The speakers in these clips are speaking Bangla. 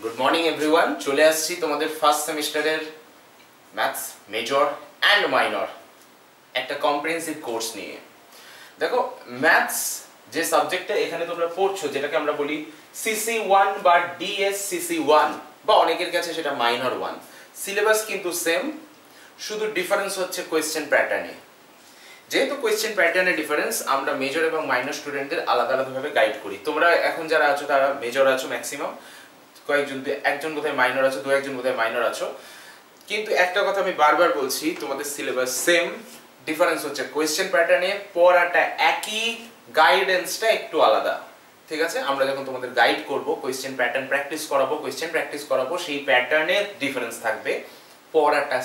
গুড মর্নিং এভরিওয়ান, চলে আসছি তোমাদের ফার্স্ট সেমিস্টারের ম্যাথস মেজর অ্যান্ড মাইনর একটা কম্প্রিহেনসিভ কোর্স নিয়ে। দেখো, ম্যাথস যে সাবজেক্টটা এখানে তোমরা পড়ছো, যেটাকে আমরা বলি CC1 বা DSCC1 বা অনেকের কাছে সেটা মাইনর 1, সিলেবাস কিন্তু সেম, শুধু ডিফারেন্স হচ্ছে কোয়েশ্চেন প্যাটার্নে। যেহেতু কোয়েশ্চেন প্যাটার্নের ডিফারেন্স, আমরা মেজর এবং মাইনর স্টুডেন্টদের আলাদা আলাদাভাবে গাইড করি। তোমরা এখন যারা আছো তারা মেজর আছো ম্যাক্সিমাম, কয়েকজন একজন বোধহয় মাইনর আছো, দু একজন বোধহয় মাইনর আছো। কিন্তু একটা কথা আমি বারবার বলছি, তোমাদের সিলেবাস সেম, ডিফারেন্স হচ্ছে কোয়েশ্চেন প্যাটার্নে, পড়াটা একই, গাইডেন্সটা একটু আলাদা। ঠিক আছে, আমরা যখন তোমাদের গাইড করব, কোয়েশ্চেন প্যাটার্ন প্র্যাকটিস করাবো, সেই প্যাটার্নের ডিফারেন্স থাকবে, পড়াটা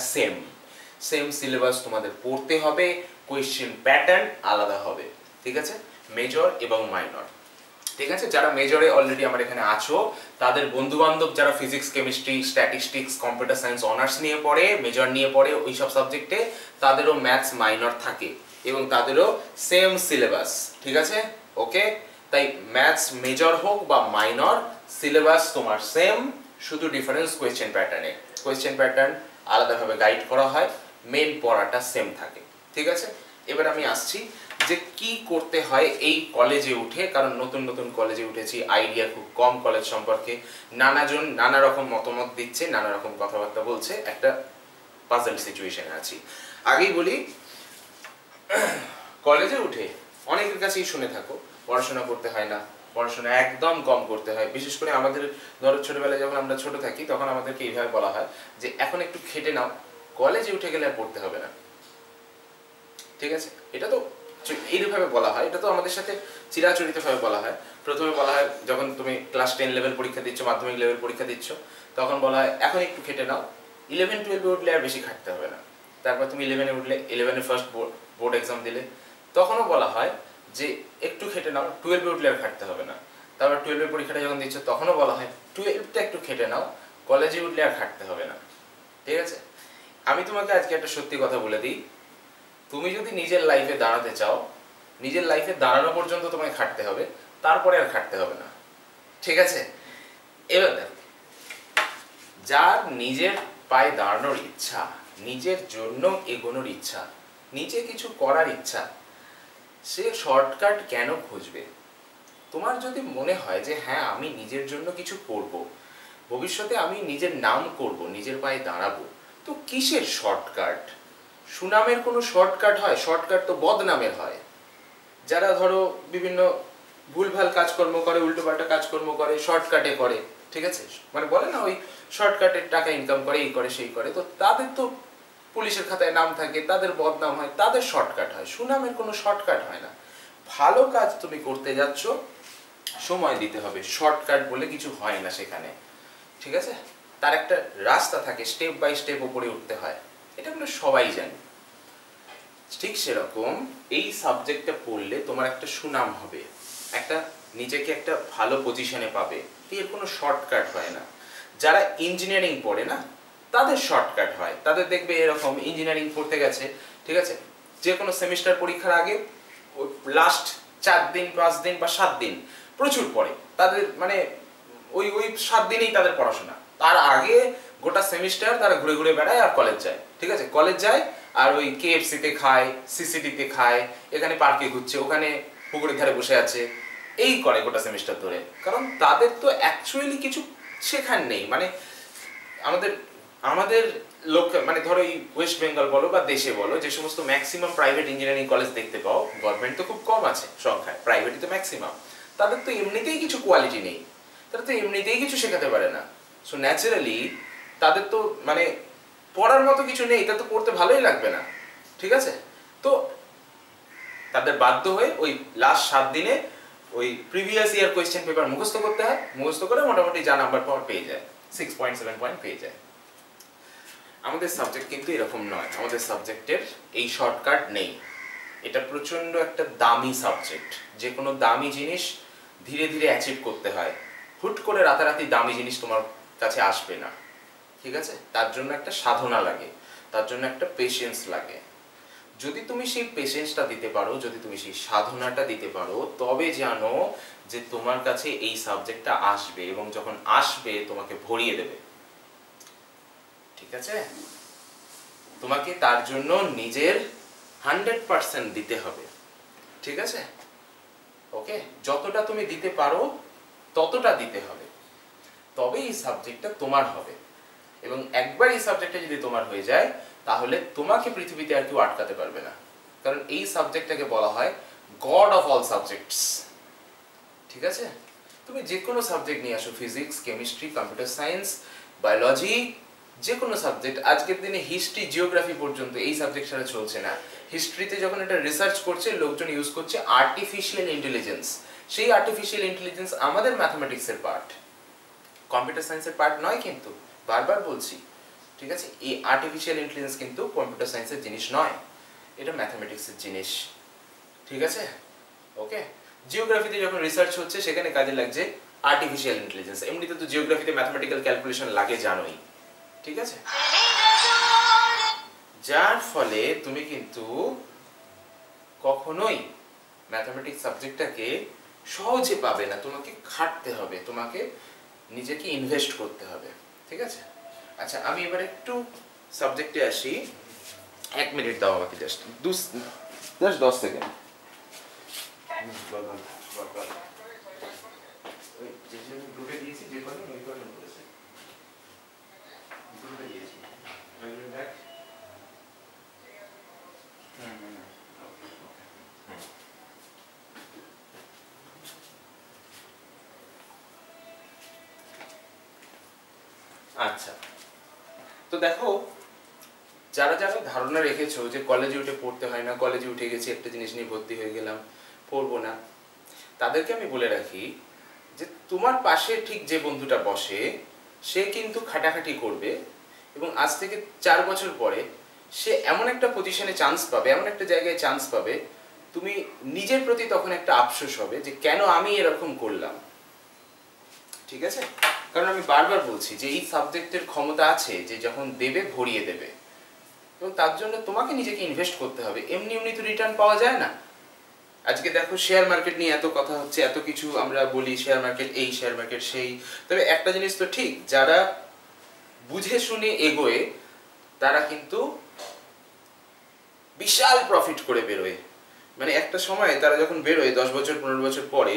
সেম সিলেবাস তোমাদের পড়তে হবে, কোয়েশ্চেন প্যাটার্ন আলাদা হবে। ঠিক আছে, মেজর এবং মাইনর। ঠিক আছে, যারা মেজরে অলরেডি আমার এখানে আছো, তাদের বন্ধু বান্ধব যারা physics, chemistry, statistics, computer science honours নিয়ে পড়ে, মেজর নিয়ে পড়ে ওই সব সাবজেক্টে, তাদেরও ম্যাথস মাইনর থাকে এবং তাদেরও সেম সিলেবাস। ঠিক আছে, ওকে। তাই ম্যাথস মেজর হোক বা মাইনর, সিলেবাস তোমার সেম, শুধু ডিফারেন্স কোয়েশ্চেন প্যাটার্নে। কোয়েশ্চেন প্যাটার্ন আলাদাভাবে গাইড করা হয়, মেন পড়াটা সেম থাকে। ঠিক আছে, এবার আমি আসছি যে কি করতে হয় এই কলেজে উঠে, কারণ নতুন নতুন কলেজে উঠেছি, আইডিয়া খুব কম কলেজ সম্পর্কে, নানাজন নানা রকম মতামত দিচ্ছে, নানা রকম কথাবার্তা বলছে, একটা পাজল সিচুয়েশনে আছি। আগেই বলি, কলেজে উঠে অনেকের কাছেই শুনে থাকো পড়াশোনা করতে হয় না, পড়াশোনা একদম কম করতে হয়। বিশেষ করে আমাদের ধরো ছোটবেলায় যখন আমরা ছোট থাকি, তখন আমাদেরকে এইভাবে বলা হয় যে এখন একটু খেটে নাও, কলেজে উঠে গেলে আর পড়তে হবে না। ঠিক আছে, এটা তো এইভাবে বলা হয়, এটা তো আমাদের সাথে চিরাচরিতভাবে বলা হয়। প্রথমে বলা হয় যখন তুমি ক্লাস 10 লেভেল পরীক্ষা দিচ্ছ, মাধ্যমিক লেভেল পরীক্ষা দিচ্ছ, তখন বলা হয় এখন একটু খেটে নাও, 11-12 উঠলে আর বেশি খাটতে হবে না। তারপর তুমি 11-এ উঠলে, 11-এ ফার্স্ট বোর্ড এক্সাম দিলে, তখনও বলা হয় যে একটু খেটে নাও, 12-এ উঠলে আর খাটতে হবে না। তারপর 12-এর পরীক্ষাটা যখন দিচ্ছ, তখনও বলা হয় 12টা একটু খেটে নাও, কলেজে উঠলে আর খাটতে হবে না। ঠিক আছে, আমি তোমাকে আজকে একটা সত্যি কথা বলে দিই, তুমি যদি নিজের লাইফে দাঁড়াতে চাও, নিজের লাইফে দাঁড়ানো পর্যন্ত তোমায় খাটতে হবে, তারপরে আর খাটতে হবে না। ঠিক আছে, এবার দেখো, যার নিজের পায়ে দাঁড়ানোর ইচ্ছা, নিজের জন্য এগোনোর ইচ্ছা, নিজে কিছু করার ইচ্ছা, সে শর্টকাট কেন খুঁজবে? তোমার যদি মনে হয় যে হ্যাঁ আমি নিজের জন্য কিছু করব, ভবিষ্যতে আমি নিজের নাম করব, নিজের পায়ে দাঁড়াবো, তো কিসের শর্টকাট? সুনামের কোনো শর্টকাট হয়? শর্টকাট তো বদনামের হয়। যারা ধরো বিভিন্ন ভুলভাল কাজকর্ম করে, উল্টোপাল্টা কাজকর্ম করে, শর্টকাটে করে, ঠিক আছে, মানে বলে না ওই শর্টকাটের টাকা ইনকাম করে, এই করে সেই করে, তো তাদের তো পুলিশের খাতায় নাম থাকে, তাদের বদনাম হয়, তাদের শর্টকাট হয়। সুনামের কোনো শর্টকাট হয় না। ভালো কাজ তুমি করতে যাচ্ছ, সময় দিতে হবে, শর্টকাট বলে কিছু হয় না সেখানে। ঠিক আছে, তার একটা রাস্তা থাকে, স্টেপ বাই স্টেপ উপরে উঠতে হয়, এটা আমরা সবাই জানি। ঠিক সেরকম এই সাবজেক্টটা পড়লে তোমার একটা সুনাম হবে, একটা নিজেকে একটা ভালো পজিশনে পাবে, এর কোনো শর্টকাট হয় না। যারা ইঞ্জিনিয়ারিং পড়ে না, তাদের শর্টকাট হয়। তাদের দেখবে এরকম ইঞ্জিনিয়ারিং পড়তে গেছে, ঠিক আছে, যে কোনো সেমিস্টার পরীক্ষার আগে লাস্ট 4 দিন 5 দিন বা 7 দিন প্রচুর পড়ে, তাদের মানে ওই 7 দিনেই তাদের পড়াশোনা। তার আগে গোটা সেমিস্টার তারা ঘুরে ঘুরে বেড়ায় আর কলেজ যায়। ঠিক আছে, কলেজ যায় আর ওই KFC-তে খায়, CCD-তে খায়, এখানে পার্কে ঘুরছে, ওখানে পুকুরের ধারে বসে আছে, এই করে গোটা সেমিস্টার ধরে। কারণ তাদের তো অ্যাকচুয়ালি কিছু শেখার নেই। মানে আমাদের আমাদের লোক, মানে ধরো এই ওয়েস্ট বেঙ্গল বলো বা দেশে বলো, যে সমস্ত ম্যাক্সিমাম প্রাইভেট ইঞ্জিনিয়ারিং কলেজ দেখতে পাও, গভর্নমেন্ট তো খুব কম আছে সংখ্যায়, প্রাইভেটই তো ম্যাক্সিমাম, তাদের তো এমনিতেই কিছু কোয়ালিটি নেই, তারা তো এমনিতেই কিছু শেখাতে পারে না। সো ন্যাচারালি তাদের তো মানে পড়ার মতো কিছু নেই, তা তো পড়তে ভালোই লাগবে না। ঠিক আছে, তো তাদের বাধ্য হয়ে ওই লাস্ট 7 দিনে ওই প্রিভিয়াস ইয়ার কোয়েশ্চেন পেপার মুখস্থ করতে হয়, মুখস্থ করে মোটামুটি যা নাম্বার পাওয়ার পেয়ে যায়, 6.7 পয়েন্ট পেয়ে যায়। আমাদের সাবজেক্ট কিন্তু এরকম নয়, আমাদের সাবজেক্টের এই শর্টকাট নেই। এটা প্রচন্ড একটা দামি সাবজেক্ট, যে কোনো দামি জিনিস ধীরে ধীরে অ্যাচিভ করতে হয়, হুট করে রাতারাতি দামি জিনিস তোমার কাছে আসবে না। ঠিক আছে, তার জন্য একটা সাধনা লাগে, তার জন্য একটা পেশেন্স লাগে। যদি তুমি সেই পেশেন্সটা দিতে পারো, যদি তুমি সেই সাধনাটা দিতে পারো, তবে জানো যে তোমার কাছে এই সাবজেক্টটা আসবে এবং যখন আসবে তোমাকে ভরিয়ে দেবে, ঠিক আছে? তোমাকে তার জন্য নিজের 100% দিতে হবে, ঠিক আছে? ওকে, যতটা তুমি দিতে পারো ততটা দিতে হবে, তবে এই সাবজেক্টটা তোমার হবে। এবং একবার এই সাবজেক্টটা যদি তোমার হয়ে যায় তাহলে তোমাকে পৃথিবীতে আর কেউ আটকাতে পারবে না, কারণ এই সাবজেক্টটাকে বলা হয় গড অফ অল সাবজেক্টস, ঠিক আছে? তুমি যে কোনো সাবজেক্ট নিয়ে আসো, physics, chemistry, computer science, biology, যে কোনো সাবজেক্ট। আজকের দিনে হিস্ট্রি, জিওগ্রাফি পর্যন্ত এই সাবজেক্ট ছাড়া চলছে না। হিস্ট্রিতে যখন এটা রিসার্চ করছে, লোকজন ইউজ করছে আর্টিফিশিয়াল ইন্টেলিজেন্স। সেই আর্টিফিশিয়াল ইন্টেলিজেন্স আমাদের ম্যাথমেটিক্সের পার্ট, কম্পিউটার সায়েন্সের পার্ট নয়, কিন্তু বারবার বলছি, ঠিক আছে? এই আর্টিফিশিয়াল ইন্টেলিজেন্স কিন্তু কম্পিউটার সায়েন্সের জিনিস নয়, এটা ম্যাথমেটিক্সের জিনিস, ঠিক আছে? ওকে, জিওগ্রাফিতে যখন রিসার্চ হচ্ছে সেখানে কাজে লাগছে আর্টিফিশিয়াল ইন্টেলিজেন্স। এমনিতে তো জিওগ্রাফিতে ম্যাথমেটিক্যাল ক্যালকুলেশন লাগে, জানোই, ঠিক আছে? যার ফলে তুমি কিন্তু কখনোই ম্যাথমেটিক্স সাবজেক্টটাকে সহজে পাবে না, তোমাকে খাটতে হবে, তোমাকে নিজেকে ইনভেস্ট করতে হবে, ঠিক আছে? আচ্ছা, আমি এবার একটু সাবজেক্টে আসি। 1 মিনিট দাও আমাকে, জাস্ট 10 সেকেন্ড। আচ্ছা, তো দেখো, যারা যারা ধারণা রেখেছো যে কলেজে উঠে পড়তে হয় না, কলেজে উঠে গেছি একটা জিনিস নিয়ে ভর্তি হয়ে গেলাম, পড়বো না, তাদেরকে আমি বলে রাখি যে তোমার পাশে ঠিক যে বন্ধুটা বসে সে কিন্তু খাটাখাটি করবে এবং আজ থেকে 4 বছর পরে সে এমন একটা পজিশনে চান্স পাবে, এমন একটা জায়গায় চান্স পাবে, তুমি নিজের প্রতি তখন একটা আফসোস হবে যে কেন আমি এরকম করলাম, ঠিক আছে? কারণ আমি বারবার বলছি যে এই সাবজেক্টের ক্ষমতা আছে যে যখন দেবে ভরিয়ে দেবে, এবং তার জন্য তোমাকে নিজেকে ইনভেস্ট করতে হবে। এমনি এমনি তো রিটার্ন পাওয়া যায় না। আজকে দেখো, শেয়ার মার্কেট নিয়ে এত কথা হচ্ছে, এত কিছু আমরা বলি, শেয়ার মার্কেট এই, শেয়ার মার্কেট সেই, তবে একটা জিনিস তো ঠিক, যারা বুঝে শুনে এগোয় তারা কিন্তু বিশাল প্রফিট করে বেরোয়। মানে একটা সময় তারা যখন বেরোয় 10 বছর 15 বছর পরে,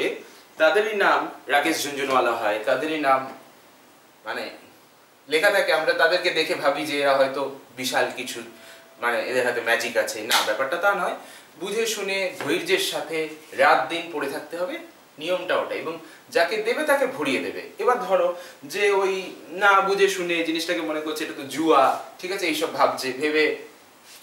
তাদেরই নাম রাকেশ ঝুনঝুনওয়ালা হয়, তাদেরই নাম মানে লেখা থাকে, আমরা তাদেরকে দেখে ভাবি যে এরা হয়তো বিশাল কিছু, মানে এদের হাতে ম্যাজিক আছে। না, ব্যাপারটা তা নয়। বুঝে শুনে ধৈর্যের সাথে রাত দিন পড়ে থাকতে হবে, নিয়মটা ওটা, এবং যাকে দেবে তাকে ভরিয়ে দেবে। এবার ধরো যে ওই না বুঝে শুনে জিনিসটাকে মনে করছে এটা তো জুয়া, ঠিক আছে, এইসব ভাবছে, ভেবে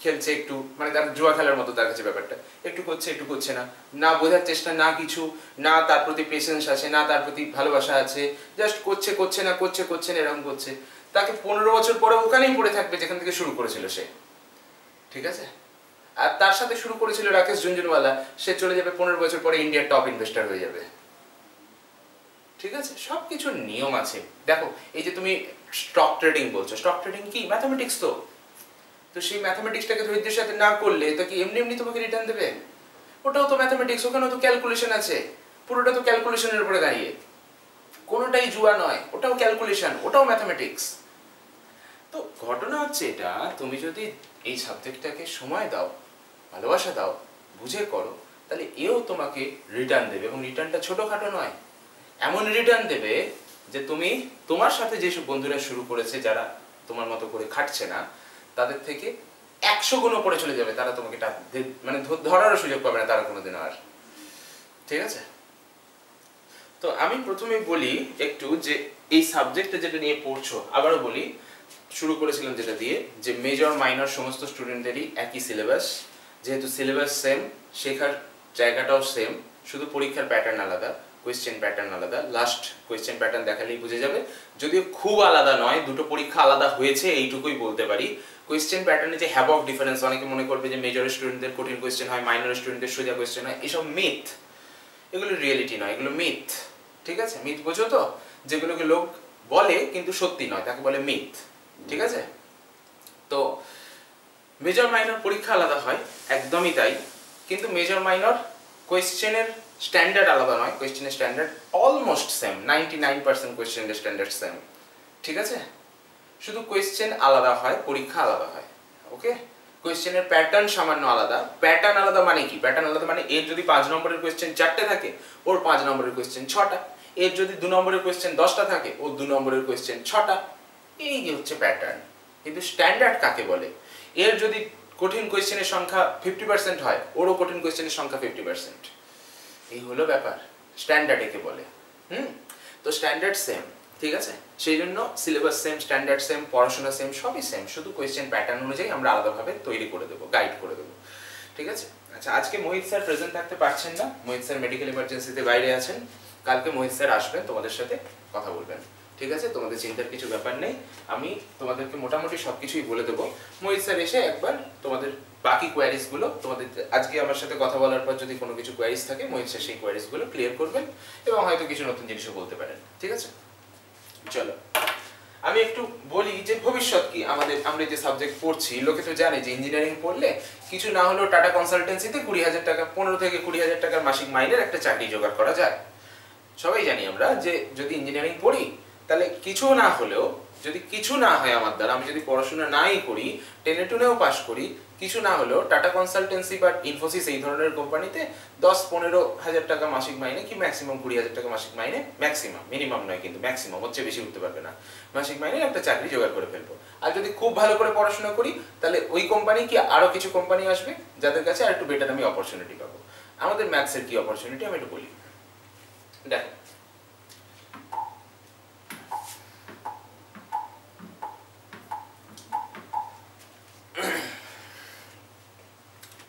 খেলছে একটু, মানে তার জুয়া খেলার মতো তার কাছে ব্যাপারটা, একটু করছে একটু করছে না, না বোঝার চেষ্টা, না কিছু, না তার প্রতি পেশেন্স আছে, না তার প্রতি ভালোবাসা আছে, জাস্ট করছে করছে না, করছে করছে না, এরকম করছে। তাকে 15 বছর পরে ওখানেই পড়ে থাকবে যেখান থেকে শুরু করেছিল সে, ঠিক আছে? আর তার সাথে শুরু করেছিল রাকেশ ঝুনঝুনওয়ালা, সে চলে যাবে 15 বছর পরে ইন্ডিয়ার টপ ইনভেস্টর হয়ে যাবে, ঠিক আছে? সবকিছুর নিয়ম আছে। দেখো, এই যে তুমি স্টক ট্রেডিং বলছো, স্টক ট্রেডিং কি? ম্যাথমেটিক্স তো। তো সেই ম্যাথমেটিক্সটাকে ধৈর্যের সাথে না করলে তা কি এমনি এমনি তোমাকে রিটার্ন দেবে? ওটাও তো ম্যাথমেটিক্স, ওখানেও তো ক্যালকুলেশন আছে, পুরোটা তো ক্যালকুলেশনের উপরে দাঁড়িয়ে, কোনোটাই জুয়া নয়, ওটাও ক্যালকুলেশন, ওটাও ম্যাথমেটিক্স। তো ঘটনা হচ্ছে এটা, তুমি যদি এই সাবজেক্টটাকে সময় দাও, ভালোবাসা দাও, বুঝে করো, তাহলে এও তোমাকে রিটার্ন দেবে, এবং রিটার্নটা ছোটখাটো নয়, এমন রিটার্ন দেবে যে তুমি তোমার সাথে যেসব বন্ধুরা শুরু করেছে, যারা তোমার মতো করে খাটছে না, তাদের থেকে 100 গুণ উপরে চলে যাবে, তারা তোমাকে মানে ধরারও সুযোগ পাবে না তারা কোনোদিন আর, ঠিক আছে? তো আমি প্রথমে বলি একটু যে এই সাবজেক্টটা যেটা নিয়ে পড়ছো, আবারও বলি, শুরু করেছিলাম যেটা দিয়ে, যে মেজর মাইনর সমস্ত স্টুডেন্টদেরই একই সিলেবাস, যেহেতু সিলেবাস সেম, শেখার জায়গাটাও সেম, শুধু পরীক্ষার প্যাটার্ন আলাদা, কোয়েশ্চেন প্যাটার্ন আলাদা। লাস্ট কোয়েশ্চেন প্যাটার্ন দেখালেই বুঝে যাবে, যদিও খুব আলাদা নয়, দুটো পরীক্ষা আলাদা হয়েছে এইটুকুই বলতে পারি। কোয়েশ্চেন প্যাটার্নে যে হ্যাভ অফ ডিফারেন্স, অনেকে মনে করবে যে মেজর স্টুডেন্টদের কঠিন কোয়েশ্চেন হয়, মাইনর স্টুডেন্টদের সোজা কোয়েশ্চেন হয়, এসব মিথ, এগুলো রিয়েলিটি নয়, এগুলো মিথ, ঠিক আছে? মিথ বোঝো তো, যেগুলোকে লোক বলে কিন্তু সত্যি নয়, তাকে বলে মিথ, ঠিক আছে? তো মেজর মাইনর পরীক্ষা আলাদা হয়, একদমই তাই, কিন্তু মেজর মাইনর কোয়েশ্চেনের স্ট্যান্ডার্ড আলাদা নয়, কোয়েশ্চেনের স্ট্যান্ডার্ড অলমোস্ট সেম, 99% কোয়েশ্চেনের স্ট্যান্ডার্ড সেম, ঠিক আছে? শুধু কোয়েশ্চেন আলাদা হয়, পরীক্ষা আলাদা হয়, ওকে? কোয়েশ্চেনের প্যাটার্ন সামান্য আলাদা। প্যাটার্ন আলাদা মানে কি? প্যাটার্ন আলাদা মানে এর যদি 5 নম্বরের কোয়েশ্চেন 4টে থাকে, ওর 5 নম্বরের কোয়েশ্চেন 6টা। এর যদি 2 নম্বরের কোয়েশ্চেন 10টা থাকে, ওর 2 নম্বরের কোয়েশ্চেন 6টা। এই যে হচ্ছে প্যাটার্ন। কিন্তু স্ট্যান্ডার্ড কাকে বলে? এর যদি কঠিন কোয়েশ্চেনের সংখ্যা 50% হয়, ওরও কঠিন কোয়েশ্চেনের সংখ্যা 50%। এই হলো ব্যাপার, স্ট্যান্ডার্ড একে বলে। তো স্ট্যান্ডার্ড সেম, ঠিক আছে? সেই জন্য সিলেবাস সেম, স্ট্যান্ডার্ড সেম, পড়াশোনা সেম, সবই সেম, শুধু কোয়েশ্চেন প্যাটার্ন অনুযায়ী আমরা আলাদাভাবে তৈরি করে দেবো, গাইড করে দেবো, ঠিক আছে? আচ্ছা, আজকে মোহিত স্যার প্রেজেন্ট থাকতে পারছেন না, মোহিত স্যার মেডিকেল ইমার্জেন্সিতে বাইরে আছেন। কালকে মোহিত স্যার আসবেন, তোমাদের সাথে কথা বলবেন, ঠিক আছে? তোমাদের চিন্তার কিছু ব্যাপার নেই, আমি তোমাদেরকে মোটামুটি সবকিছুই বলে দেবো। মোহিত স্যার এসে একবার তোমাদের বাকি কোয়ারিজগুলো, তোমাদের আজকে আমার সাথে কথা বলার পর যদি কোনো কিছু কোয়ারিজ থাকে, মোহিত স্যার সেই কোয়ারিজগুলো ক্লিয়ার করবেন এবং হয়তো কিছু নতুন জিনিসও বলতে পারেন, ঠিক আছে? চলো আমি একটু বলি যে ভবিষ্যৎ কি আমাদের। আমরা যে সাবজেক্ট পড়ছি, লোকে তো জানে যে ইঞ্জিনিয়ারিং পড়লে কিছু না হলেও টাটা কনসালটেন্সিতে 20,000 টাকা, 15 থেকে 20,000 টাকার মাসিক মাইনের একটা চাকরি জোগাড় করা যায়। সবাই জানি আমরা যে যদি ইঞ্জিনিয়ারিং পড়ি তাহলে কিছু না হলেও, যদি কিছু না হয় আমার দ্বারা, আমি যদি পড়াশোনা নাই করি, টেনে টুনেও পাস করি, কিছু না হলেও টাটা কনসালটেন্সি বা ইনফোসিস এই ধরনের কোম্পানিতে 10-15,000 টাকা মাসিক মাইনে কি ম্যাক্সিমাম 20,000 টাকা মাসিক মাইনে, ম্যাক্সিমাম, মিনিমাম নয় কিন্তু ম্যাক্সিমাম, হচ্ছে বেশি উঠতে পারবে না, মাসিক মাইনে একটা চাকরি জোগাড় করে ফেলবো। আর যদি খুব ভালো করে পড়াশোনা করি তাহলে ওই কোম্পানি কি আরো কিছু কোম্পানি আসবে যাদের কাছে আর একটু বেটার আমি অপরচুনিটি পাবো। আমাদের ম্যাথসের কি অপরচুনিটি আমি একটু বলি। দেখ,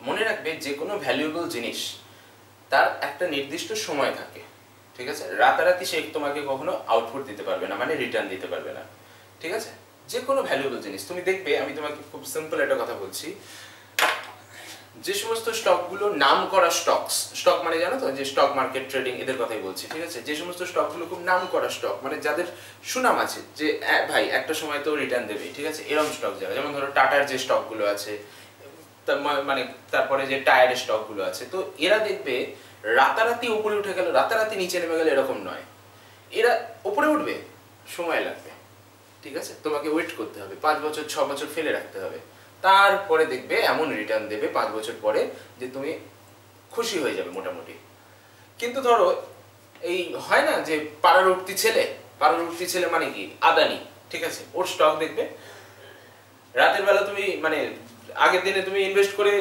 মনে রাখবে যে কোনো ভ্যালুয়েবল জিনিস তার একটা নির্দিষ্ট সময় থাকে, ঠিক আছে? রাতারাতি সে তোমাকে কখনো আউটপুট দিতে পারবে না, মানে রিটার্ন দিতে পারবে না, ঠিক আছে? যে কোনো ভ্যালুয়েবল জিনিস তুমি দেখবে, আমি তোমাকে খুব সিম্পল একটা কথা বলছি, যে সমস্ত স্টকগুলো নাম করা স্টকস, স্টক মানে জানো তো যে স্টক মার্কেট ট্রেডিং, এদের কথাই বলছি, ঠিক আছে? যে সমস্ত স্টকগুলো খুব নাম করা স্টক, মানে যাদের সুনাম আছে যে ভাই একটা সময় তো রিটার্ন দেবে, ঠিক আছে? এরকম স্টক যারা, যেমন ধরো টাটার যে স্টকগুলো আছে, মানে তারপরে যে টায়ারের স্টকগুলো আছে, তো এরা দেখবে রাতারাতি উপরে উঠে গেল, রাতারাতি নিচে নেমে গেল, এরকম নয়। এরা উপরে উঠবে, সময় লাগবে, ঠিক আছে? তোমাকে ওয়েট করতে হবে, 5 বছর 6 বছর ফেলে রাখতে হবে, তারপরে দেখবে এমন রিটার্ন দেবে 5 বছর পরে যে তুমি খুশি হয়ে যাবে মোটামুটি। কিন্তু ধরো এই হয় না যে পাড়ার উঠতি ছেলে, পাড়ার উঠতি ছেলে মানে কি আদানি, ঠিক আছে? ওর স্টক দেখবে রাতের বেলা তুমি মানে আগের দিনে তুমি ইনভেস্ট করে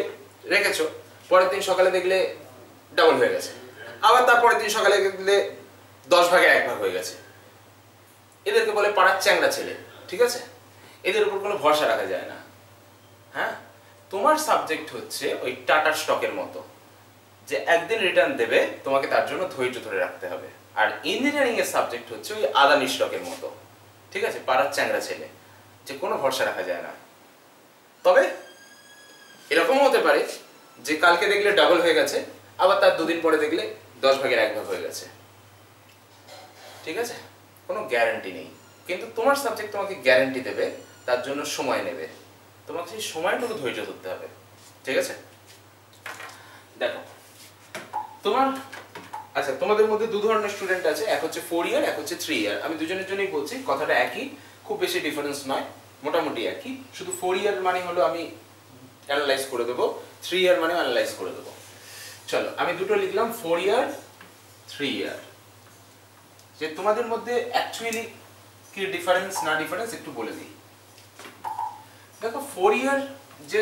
রেখেছো, পরের দিন সকালে দেখলে ডাবল হয়ে গেছে, আবার তারপরের দিন সকালে দেখলে 10 ভাগে 1 ভাগ হয়ে গেছে। এদেরকে বলে পাড়ার চ্যাংড়া ছেলে, ঠিক আছে? এদের উপর কোনো ভরসা রাখা যায় না। হ্যাঁ, তোমার সাবজেক্ট হচ্ছে ওই টাটার স্টকের মতো, যে একদিন রিটার্ন দেবে, তোমাকে তার জন্য ধৈর্য ধরে রাখতে হবে। আর ইঞ্জিনিয়ারিং এর সাবজেক্ট হচ্ছে ওই আদানি স্টকের মতো, ঠিক আছে? পাড়ার চ্যাংড়া ছেলে, যে কোনো ভরসা রাখা যায় না। তবে এরকমও হতে পারে যে কালকে দেখলে ডাবল হয়ে গেছে, আবার তার 2 দিন পরে দেখলে 10 ভাগের 1 ভাগ হয়ে গেছে, ঠিক আছে? কোনো গ্যারান্টি নেই, কিন্তু তোমার সাবজেক্ট তোমাকে গ্যারান্টি দেবে, তার জন্য সময় নেবে, তোমাকে সেই সময়টুকু ধৈর্য ধরতে হবে, ঠিক আছে? দেখো তোমার, আচ্ছা তোমাদের মধ্যে 2 ধরনের স্টুডেন্ট আছে, এক হচ্ছে 4 ইয়ার, এক হচ্ছে 3 ইয়ার। আমি দুজনের জন্যই বলছি, কথাটা একই, খুব বেশি ডিফারেন্স নয়, মোটামুটি একই, শুধু 4 ইয়ার মানে হলো আমি অ্যানালাইজ করে দেবো, 3 ইয়ার মানে অ্যানালাইজ করে দেবো। চলো আমি দুটো লিখলাম, 4 ইয়ার 3 ইয়ার। যে তোমাদের মধ্যে অ্যাকচুয়ালি কি ডিফারেন্স না ডিফারেন্স একটু বলে দিই। দেখো 4 ইয়ার যে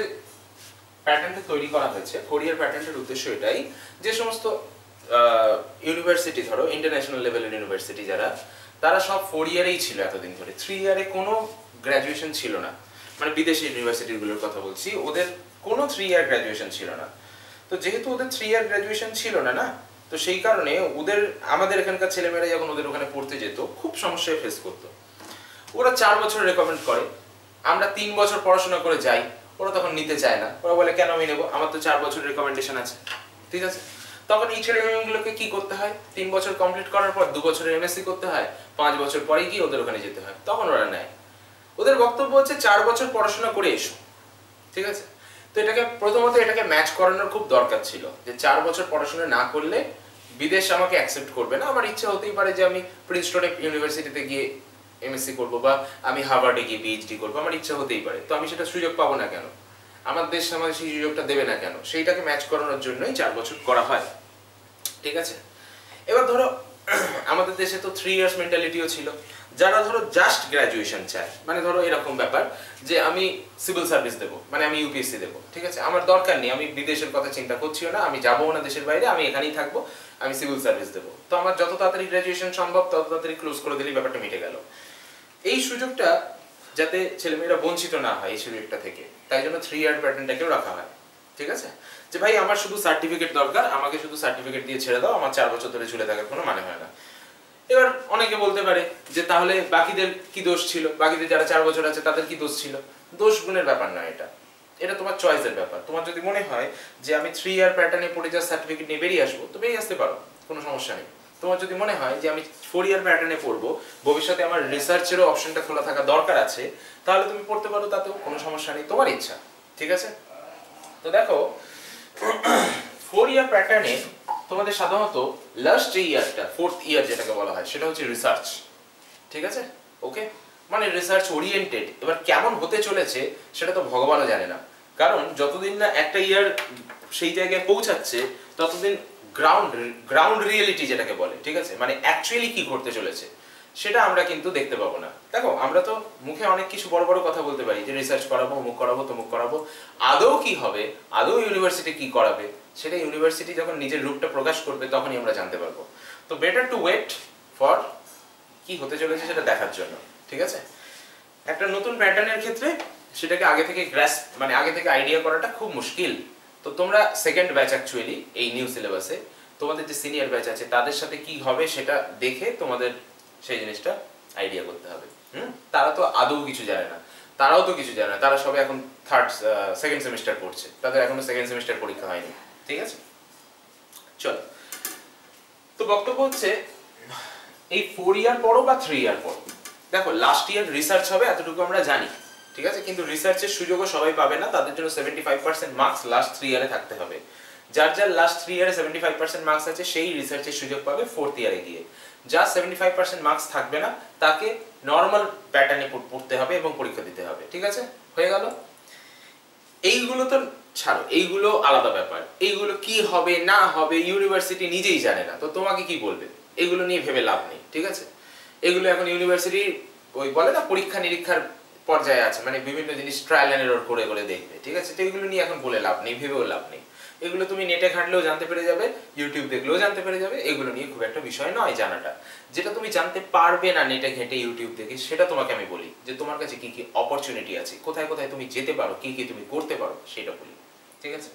প্যাটার্নটা তৈরি করা হয়েছে, 4 ইয়ার প্যাটার্নটার উদ্দেশ্য এটাই, যে সমস্ত ইউনিভার্সিটি, ধরো ইন্টারন্যাশনাল লেভেলের ইউনিভার্সিটি যারা, তারা সব 4 ইয়ারেই ছিল এতদিন ধরে, 3 ইয়ারে কোনো গ্র্যাজুয়েশন ছিল না। মানে বিদেশি ইউনিভার্সিটিগুলোর কথা বলছি, ওদের কোনো 3 ইয়ার গ্র্যাজুয়েশন ছিল না। তো যেহেতু ওদের 3 ইয়ার গ্র্যাজুয়েশন ছিল না, না, তো সেই কারণে ওদের, আমাদের এখানকার ছেলেমেয়েরা যখন ওদের ওখানে পড়তে যেত খুব সমস্যায় ফেস করতো। ওরা 4 বছর রেকমেন্ড করে, আমরা 3 বছর পড়াশোনা করে যাই, ওরা তখন নিতে চায় না। ওরা বলে কেন আমি নেবো, আমার তো 4 বছর রেকমেন্ডেশন আছে, ঠিক আছে? তখন এই ছেলেমেয়েগুলোকে কি করতে হয়, 3 বছর কমপ্লিট করার পর 2 বছরের এমএসসি করতে হয়, 5 বছর পরে গিয়ে ওদের ওখানে যেতে হয়, তখন ওরা নেয়। ওদের বক্তব্য হচ্ছে 4 বছর পড়াশোনা করে এসো, ঠিক আছে? তো এটাকে প্রথমত এটাকে ম্যাচ করানোর খুব দরকার ছিল, যে 4 বছর পড়াশোনা না করলে বিদেশ আমাকে অ্যাকসেপ্ট করবে না, আমার ইচ্ছা হতেই পারে যে আমি প্রিন্সটন ইউনিভার্সিটিতে গিয়ে এমএসসি করব বা আমি হার্ভার্ডে গিয়ে পিএইচডি করবো, আমার ইচ্ছা হতেই পারে। তো আমি সেটা সুযোগ পাবো না কেন? আমার দেশ আমাকে সেই সুযোগটা দেবে না কেন? সেইটাকে ম্যাচ করানোর জন্যই 4 বছর করা হয়, ঠিক আছে? এবার ধরো আমাদের দেশে তো 3 ইয়ার্স মেন্টালিটিও ছিল। যারা ধরো জাস্ট গ্র্যাজুয়েশন চায়, মানে ধরো এরকম ব্যাপার যে আমি সিভিল সার্ভিস দেবো, মানে আমি ইউপিএসসি দেবো, ঠিক আছে, আমার দরকার নেই, আমি বিদেশের কথা চিন্তা করছিও না, আমি যাবো না দেশের বাইরে, আমি এখানেই থাকবো, আমি সিভিল সার্ভিস দেবো। তো আমার যত তাড়াতাড়ি গ্র্যাজুয়েশন সম্ভব তত তাড়াতাড়ি ক্লোজ করে দিলেই ব্যাপারটা মিটে গেল। এই সুযোগটা যাতে ছেলেমেয়েরা বঞ্চিত না হয় এই সুযোগটা থেকে, তাই জন্য 3 ইয়ার প্যাটার্নটাকেও রাখা হয়, ঠিক আছে? যে ভাই আমার শুধু সার্টিফিকেট দরকার, আমাকে শুধু সার্টিফিকেট দিয়ে ছেড়ে দাও, আমার 4 বছর ধরে ঝুলে থাকার কোনো মানে হয় না। এবার অনেকে বলতে পারে যে তাহলে বাকিদের কি দোষ ছিল, বাকিদের যারা 4 বছর আছে তাদের কি দোষ ছিল? দোষ গুণের ব্যাপার না, এটা এটা তোমার চয়েসের ব্যাপার। তোমার যদি মনে হয় যে আমি 3 ইয়ার প্যাটার্নে পড়ে যা সার্টিফিকেট নিয়ে বেরিয়ে আসবো, তো বেরিয়ে আসতে পারো, কোনো সমস্যা নেই। তোমার যদি মনে হয় যে আমি 4 ইয়ার প্যাটার্নে পড়বো, ভবিষ্যতে আমার রিসার্চেরও অপশনটা খোলা থাকা দরকার আছে, তাহলে তুমি পড়তে পারো, তাতেও কোনো সমস্যা নেই, তোমার ইচ্ছা, ঠিক আছে? তো দেখো 4 ইয়ার প্যাটার্নে তোমাদের সাধারণত লাস্ট যে ইয়ারটা, 4th ইয়ার যেটাকে বলা হয়, সেটা হচ্ছে রিসার্চ, ঠিক আছে? ওকে, মানে রিসার্চ ওরিয়েন্টেড। এবার কেমন হতে চলেছে সেটা তো ভগবানও জানে না, কারণ যতদিন না একটা ইয়ার সেই জায়গায় পৌঁছাচ্ছে ততদিন গ্রাউন্ড রিয়েলিটি যেটাকে বলে, ঠিক আছে, মানে অ্যাকচুয়ালি কি ঘটতে চলেছে সেটা আমরা কিন্তু দেখতে পাবো না। দেখো আমরা তো মুখে অনেক কিছু বড় বড় কথা বলতে পারি যে রিসার্চ করাবো, অমুক করাবো, তমুক করাবো, আদৌ কি হবে, আদৌ ইউনিভার্সিটি কি করাবে, সেটা ইউনিভার্সিটি যখন নিজের রূপটা প্রকাশ করবে তখনই আমরা জানতে পারবো। তো বেটার টু ওয়েট ফর কি হতে চলেছে সেটা দেখার জন্য, ঠিক আছে? একটা নতুন প্যাটার্নের ক্ষেত্রে সেটাকে আগে থেকে মানে আগে থেকে আইডিয়া করাটা খুব মুশকিল। তো তোমরা সেকেন্ড ব্যাচ অ্যাকচুয়ালি এই নিউ সিলেবাসে তোমাদের যে সিনিয়র ব্যাচ আছে তাদের সাথে কি হবে সেটা দেখে তোমাদের সেই জিনিসটা আইডিয়া করতে হবে। তারা তো আদৌ কিছু জানে না, তারাও তো কিছু জানে না, তারা সবে এখন সেকেন্ড সেমিস্টার পড়ছে, তাদের এখনো সেকেন্ড সেমিস্টার পরীক্ষা হয়নি, ঠিক আছে? চলো, তো বক্তব্য হচ্ছে এই 4 ইয়ার পড়ো বা 3 ইয়ার পড়ো, দেখো লাস্ট ইয়ার রিসার্চ হবে এতটুকু আমরা জানি, ঠিক আছে, কিন্তু রিসার্চের সুযোগও সবাই পাবে না, তাদের জন্য 75% মার্কস লাস্ট 3 ইয়ারে থাকতে হবে। যার যার লাস্ট 3 ইয়ারে 75% মার্কস আছে সেই রিসার্চের সুযোগ পাবে 4th ইয়ারে গিয়ে। যার 75% মার্কস থাকবে না তাকে নর্মাল প্যাটার্নে পড়তে হবে এবং পরীক্ষা দিতে হবে, ঠিক আছে? হয়ে গেল। এইগুলো তো ছাড়ো, এইগুলো আলাদা ব্যাপার, এইগুলো কি হবে না হবে ইউনিভার্সিটি নিজেই জানে না, তো তোমাকে কি বলবে? এগুলো নিয়ে ভেবে লাভ নেই, ঠিক আছে? এগুলো এখন ইউনিভার্সিটি ওই বলে না পরীক্ষা নিরীক্ষার পর্যায়ে আছে, মানে বিভিন্ন জিনিস ট্রায়াল এন্ড এরর করে করে দেখবে, ঠিক আছে? তো এগুলো নিয়ে এখন বলে লাভ নেই, ভেবেও লাভ নেই। এগুলো তুমি নেটে ঘাঁটলেও জানতে পেরে যাবে, ইউটিউব দেখলেও জানতে পেরে যাবে, এগুলো নিয়ে খুব একটা বিষয় নয় জানাটা। যেটা তুমি জানতে পারবে না নেটে ঘেঁটে ইউটিউব দেখে, সেটা তোমাকে আমি বলি যে তোমার কাছে কি কি অপরচুনিটি আছে, কোথায় কোথায় তুমি যেতে পারো, কি কি তুমি করতে পারো, সেটা বলি, ঠিক আছে?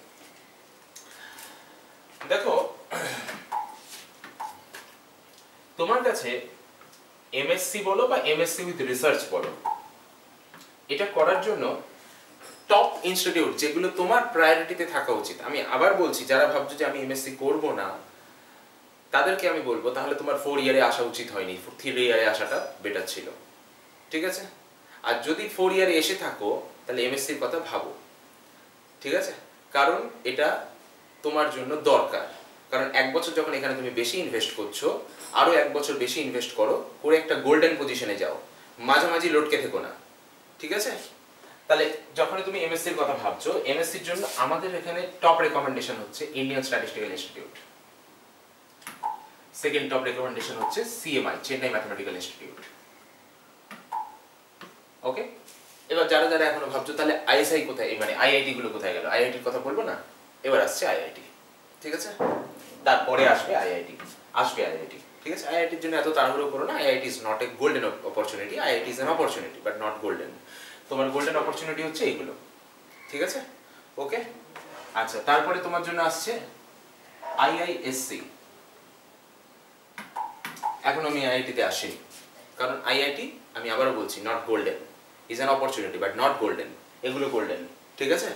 দেখো তোমার কাছে এমএসসি বলো বা এমএসসি উইথ রিসার্চ বলো, এটা করার জন্য টপ ইনস্টিটিউট যেগুলো তোমার প্রায়োরিটিতে থাকা উচিত, আমি আবার বলছি, যারা ভাবছো যে আমি এমএসসি করব না তাদেরকে আমি বলবো তাহলে তোমার 4 ইয়ারে আসা উচিত হয়নি, 3 ইয়ারে আসাটা বেটার ছিল, ঠিক আছে? আর যদি 4 ইয়ারে এসে থাকো তাহলে এমএসসির কথা ভাবো, ঠিক আছে? কারণ এটা তোমার জন্য দরকার, কারণ 1 বছর যখন এখানে তুমি বেশি ইনভেস্ট করছো, আরো 1 বছর বেশি ইনভেস্ট করো, করে একটা গোল্ডেন পজিশনে যাও, মাঝামাঝি লটকে থেকো না, ঠিক আছে? তাহলে যখন তুমি এমএসসির কথা ভাবছো, এমএসসির জন্য আমাদের এখানে টপ রেকমেন্ডেশন হচ্ছে Indian statistical institute, second top recommendation হচ্ছে সিএমআই, চেন্নাই ম্যাথমেটিক্যাল ইনস্টিটিউট, ওকে? এবার যারা যারা এখনো ভাবছো তাহলে আইএসআই কোথায়, মানে আইআইটি গুলো কোথায় গেল, আইআইটির কথা বলবো না, এবার আসছে আইআইটি, ঠিক আছে? তারপরে আসবে আইআইটি, ঠিক আছে? আইআইটির জন্য এত তাড়াহুড়ো করো না, IIT is not a golden opportunity, IIT is an opportunity but not golden. তোমার গোল্ডেন অপরচুনিটি হচ্ছে এইগুলো, ঠিক আছে? ওকে, আচ্ছা, তারপরে তোমার জন্য আসছে আইআইএসসি। এখন আমি আইআইটিতে আসিনি, কারণ আইআইটি আমি আবারও বলছি not golden, is an opportunity but not golden, এগুলো গোল্ডেন, ঠিক আছে?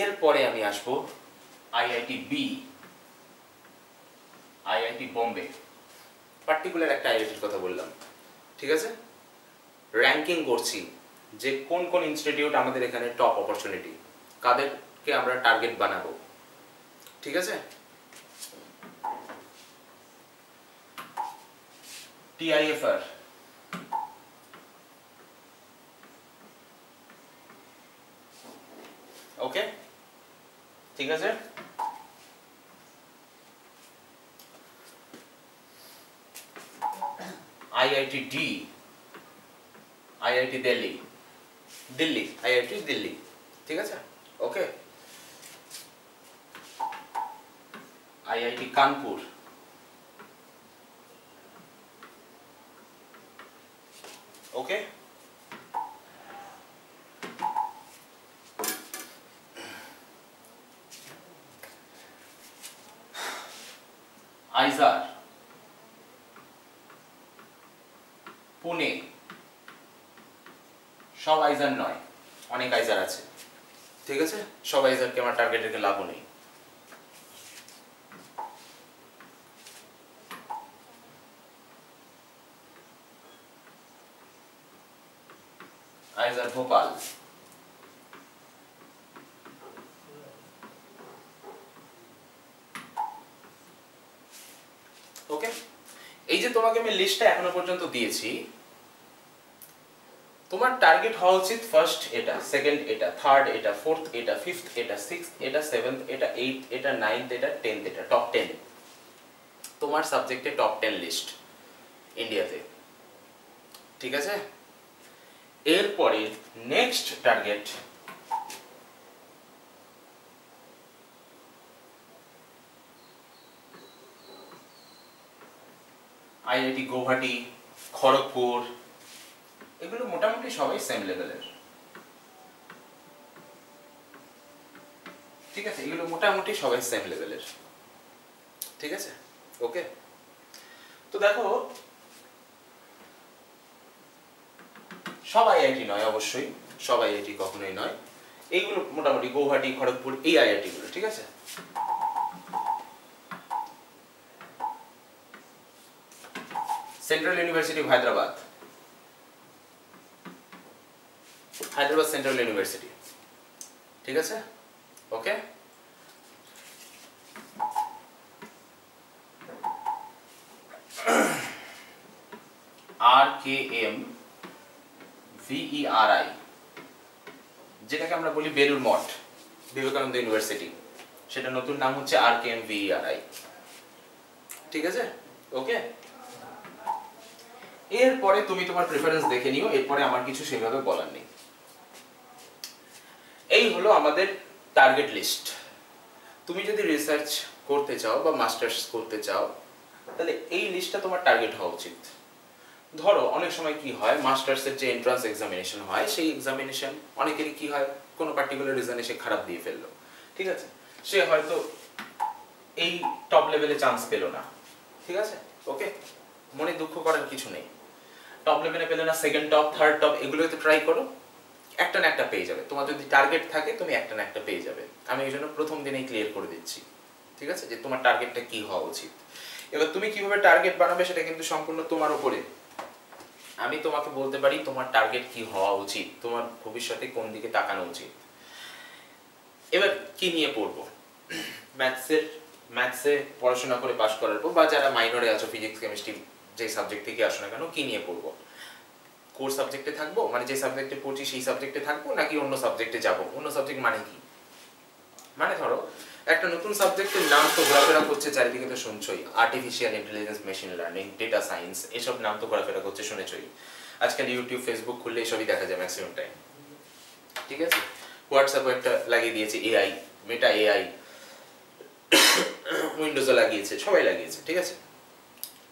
এরপরে আমি আসবো IIT B, IIT Bombay, particular একটা আইআইটির কথা বললাম, ঠিক আছে? র্যাঙ্কিং করছি যে কোন কোন ইনস্টিটিউট আমাদের এখানে টপ অপরচুনিটি, কাদেরকে আমরা টার্গেট বানাবো, ঠিক আছে? TIFR, ওকে, ঠিক আছে? IIT দিল্লি, IIT দিল্লি, ঠিক আছে? ওকে, IIT কানপুর, ওকে, আইজার পুনে, সব আইজার নয়, অনেক আইজার আছে, ঠিক আছে? সব আইজারকে আমার টার্গেট রেখে লাভও নেই। আইজার ভোপাল, ওকে। এই যে তোমাকে আমি লিস্টটা এখনো পর্যন্ত দিয়েছি, তোমার টার্গেট হওয়া উচিত ফার্স্ট এটা, সেকেন্ড এটা, থার্ড এটা, ফোর্থ এটা, ফিফথ এটা, সিক্সথ এটা, সেভেন্থ এটা, এইথ এটা, নাইনথ এটা, 10th এটা, টপ 10 তোমার সাবজেক্টে টপ 10 লিস্ট ইন্ডিয়াতে, ঠিক আছে? এরপরে next target IIT Guwahati, Kharagpur, এগুলো মোটামুটি সবাই সেম লেভেলের, ঠিক আছে? এগুলো মোটামুটি সবাই সেম লেভেলের, ঠিক আছে? ওকে, তো দেখো সব IIT নয়, অবশ্যই সব IIT কখনোই নয়, এইগুলো মোটামুটি গুয়াহাটি, খড়গপুর, এই IIT গুলো, ঠিক আছে? Central university of Hyderabad, Hyderabad central university, ঠিক আছে? ওকে, RKM VERI, যেটাকে আমরা বলি বেলুর মঠ, বিবেকানন্দ ইউনিভার্সিটি, সেটা নতুন নাম হচ্ছে RKM VERI, ঠিক আছে? ওকে, এরপরে তুমি তোমার প্রেফারেন্স দেখে নিও, এরপরে আমার কিছু সেভাবে বলার নেই। এই হলো আমাদের টার্গেট লিস্ট। তুমি যদি রিসার্চ করতে চাও বা মাস্টার্স করতে চাও, তাহলে এই লিস্টটা তোমার টার্গেট হওয়া উচিত। ধরো অনেক সময় কি হয়, মাস্টার্সের যে এন্ট্রান্স এক্সামিনেশন হয়, সেই এক্সামিনেশন অনেকেরই কি হয়, কোনো পার্টিকুলার রিজনে সে খারাপ দিয়ে ফেললো, ঠিক আছে? সে হয়তো এই টপ লেভেলে চান্স পেল না, ঠিক আছে? ওকে, মনে দুঃখ করার কিছু নেই। টপ লেভেলে পেলে না, সেকেন্ড টপ, থার্ড টপ, এগুলোতে ট্রাই করো, একটা না একটা পেয়ে যাবে। তোমার যদি টার্গেট থাকে, তুমি একটা না একটা পেয়ে যাবে। আমি এই জন্য প্রথম দিনেই ক্লিয়ার করে দিচ্ছি, ঠিক আছে, যে তোমার টার্গেটটা কি হওয়া উচিত। এবার তুমি কিভাবে টার্গেট বানাবে সেটা কিন্তু সম্পূর্ণ তোমার উপরে। আমি তোমাকে বলতে পারি তোমার টার্গেট কি হওয়া উচিত, তোমার ভবিষ্যতে কোন দিকে তাকানো উচিত। এবার কি নিয়ে পড়বো, ম্যাথসে পড়াশোনা করে পাশ করার পর, বা যারা মাইনরে আছো, ফিজিক্স কেমিস্ট্রি যে সাবজেক্ট থেকে আসো না কেন, কি নিয়ে পড়বো? কোর সাবজেক্টে থাকবো, মানে যে সাবজেক্টে পড়ছি সেই সাবজেক্টে থাকবো, নাকি অন্য সাবজেক্টে যাবো? অন্য সাবজেক্ট মানে কি? মানে ধরো একটা নতুন সাবজেক্টের নাম তো ঘোরাফেরা করছে চারিদিকে, তো শুনছই, artificial intelligence, machine learning, data science, এসব নাম তো ঘোরাফেরা করছে, শুনেছই। আজকাল ইউটিউব, ফেসবুক খুললে এসবই দেখা যায় ম্যাক্সিমাম টাইম, ঠিক আছে? হোয়াটসঅ্যাপে একটা লাগিয়ে দিয়েছে AI, মেটা AI, উইন্ডোজও লাগিয়েছে, সবাই লাগিয়েছে, ঠিক আছে?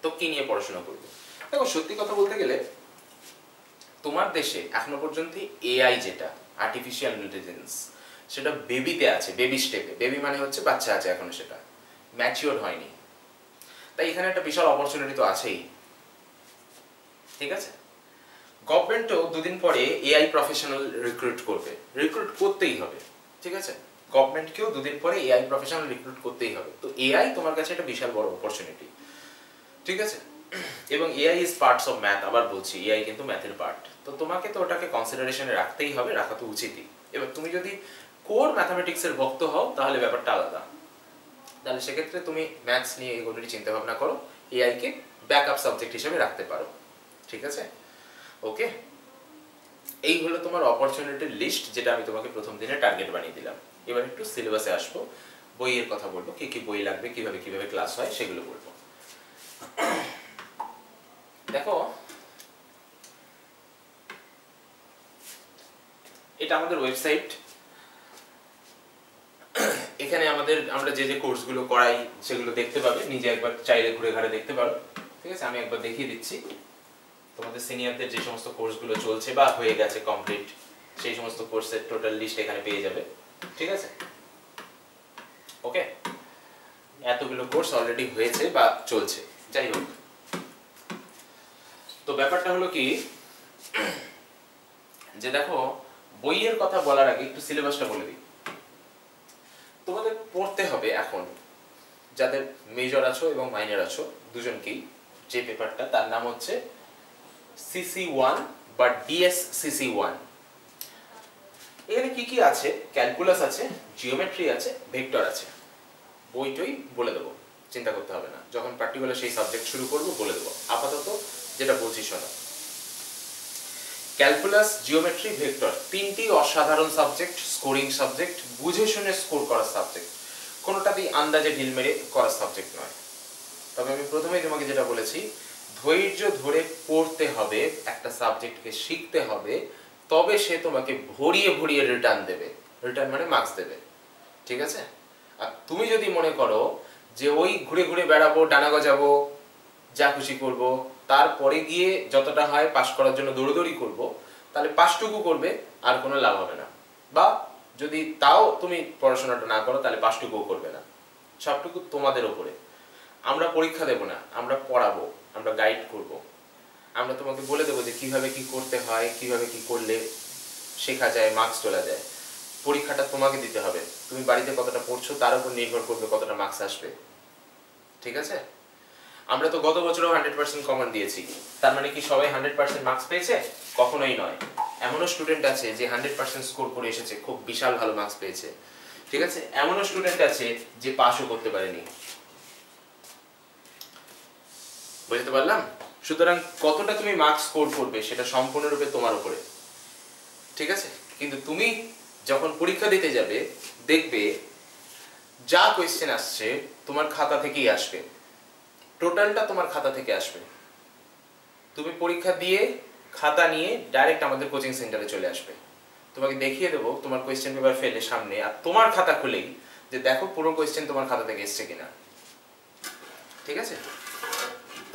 তো কি নিয়ে পড়াশোনা করবো? দেখো সত্যি কথা বলতে গেলে তোমার দেশে এখনো পর্যন্ত AI, যেটা আর্টিফিশিয়াল ইন্টেলিজেন্স, সেটা বেবিতে আছে, বেবি স্টেপে। বেবি মানে হচ্ছে বাচ্চা আছে এখনো, সেটা ম্যাচিওর হয়নি। তাই এখানে একটা বিশাল অপরচুনিটি তো আছেই, ঠিক আছে? গভর্নমেন্টও দুদিন পরে AI প্রফেশনাল রিক্রুট করবে, রিক্রুট করতেই হবে, ঠিক আছে? গভর্নমেন্টকেও দুদিন পরে AI প্রফেশনাল রিক্রুট করতেই হবে। তো AI তোমার কাছে একটা বিশাল বড় অপরচুনিটি, ঠিক আছে? এবং AI is parts of math, আবার বলছি AI কিন্তু ম্যাথের পার্ট। তো তোমাকে তো ওটাকে কনসিডারেশনে রাখতেই হবে, রাখা তো উচিতই। এবার তুমি যদি কোর ম্যাথামেটিক্সের ভক্ত হও, তাহলে ব্যাপারটা আলাদা। তাহলে সেক্ষেত্রে তুমি ম্যাথস নিয়ে এগুলোরই চিন্তা ভাবনা করো, এআই কে ব্যাকআপ সাবজেক্ট হিসেবে রাখতে পারো। ঠিক আছে, ওকে। এই হলো তোমার অপরচুনিটির লিস্ট, যেটা আমি তোমাকে প্রথম দিনে টার্গেট বানিয়ে দিলাম। এবার একটু সিলেবাসে আসবো, বইয়ের কথা বলবো, কি কি বই লাগবে, কিভাবে কিভাবে ক্লাস হয় সেগুলো বলবো। দেখো, এটা আমাদের ওয়েবসাইট। এখানে আমরা যে যে কোর্সগুলো করাই সেগুলো দেখতে পাবে, নিজে একবার চাইলে ঘুরে ঘাড়ে দেখতে পারো। ঠিক আছে, আমি একবার দেখিয়ে দিচ্ছি। তোমাদের সিনিয়রদের যে সমস্ত কোর্সগুলো চলছে বা হয়ে গেছে কমপ্লিট, সেই সমস্ত কোর্সের টোটাল লিস্ট এখানে পেয়ে যাবে। ঠিক আছে, ওকে। এতগুলো কোর্স অলরেডি হয়েছে বা চলছে, যাই হোক। তো ব্যাপারটা হলো কি, যে দেখো, বইয়ের কথা বলার আগে একটু সিলেবাসটা বলে দিই। তোমাদের পড়তে হবে এখন, যাদের মেজর আছো এবং মাইনর আছো দুজনকেই, যে পেপারটা তার নাম হচ্ছে CC1 বা DSCC1। এখানে কি কি আছে? ক্যালকুলাস আছে, জিওমেট্রি আছে, ভেক্টর আছে। বইটই বলে দেবো, চিন্তা করতে হবে না। যখন পার্টিকুলার সেই সাবজেক্ট শুরু করবো বলে দেবো। আপাতত যেটা বলছি শোনো। ক্যালকুলাস, জিওমেট্রি, ভেক্টর, তিনটি অসাধারণ সাবজেক্ট, স্কোরিং সাবজেক্ট, বুঝে শুনে স্কোর করার সাবজেক্ট। কোনোটাতেই আন্দাজে ঢিল মেরে করার সাবজেক্ট নয়। তবে আমি প্রথমেই তোমাকে যেটা বলেছি, ধৈর্য ধরে পড়তে হবে, একটা সাবজেক্টকে শিখতে হবে, তবে সে তোমাকে ভরিয়ে ভরিয়ে রিটার্ন দেবে। রিটার্ন মানে মার্কস দেবে। ঠিক আছে? আর তুমি যদি মনে করো যে ওই ঘুরে ঘুরে বেড়াবো, ডানা গজাবো, যা খুশি করব, তারপরে গিয়ে যতটা হয় পাস করার জন্য দৌড়দৌড়ি করব, তাহলে পাসটুকু করবে, আর কোনো লাভ হবে না। বা যদি তাও তুমি পড়াশোনাটা না করো, তাহলে পাসটুকুও করবে না। সবটুকু তোমাদের ওপরে। আমরা পরীক্ষা দেব না, আমরা পড়াবো, আমরা গাইড করব। আমরা তোমাকে বলে দেবো যে কিভাবে কি করতে হয়, কিভাবে কি করলে শেখা যায়, মার্কস তোলা যায়। পরীক্ষাটা তোমাকে দিতে হবে। তুমি বাড়িতে কতটা পড়ছো তার উপর নির্ভর করবে কতটা মার্কস আসবে। ঠিক আছে? আমরা তো গত বছরও 100% কমন দিয়েছি। তার মানে কি সবাই 100% মার্কস পেয়েছে? কখনোই নয়। এমনও স্টুডেন্ট আছে যে 100% স্কোর করে এসেছে, খুব বিশাল ভালো মার্কস পেয়েছে। ঠিক আছে? এমনও স্টুডেন্ট আছে যে পাসও করতে পারেনি। বুঝতে পারলাম? সুতরাং কতটা তুমি মার্কস স্কোর করবে সেটা সম্পূর্ণরূপে তোমার উপরে। ঠিক আছে? কিন্তু তুমি যখন পরীক্ষা দিতে যাবে, দেখবে যা কোয়েশ্চেন আসছে তোমার খাতা থেকেই আসবে। টোটালটা তোমার খাতা থেকে আসবে। তুমি পরীক্ষা দিয়ে খাতা নিয়ে ডাইরেক্ট আমাদের কোচিং সেন্টারে চলে আসবে। তোমাকে দেখিয়ে দেবো তোমার কোয়েশ্চেন পেপার ফেলে সামনে, আর তোমার খাতা খুলেই যে দেখো পুরো কোয়েশ্চেন তোমার খাতা থেকে এসছে কিনা। ঠিক আছে?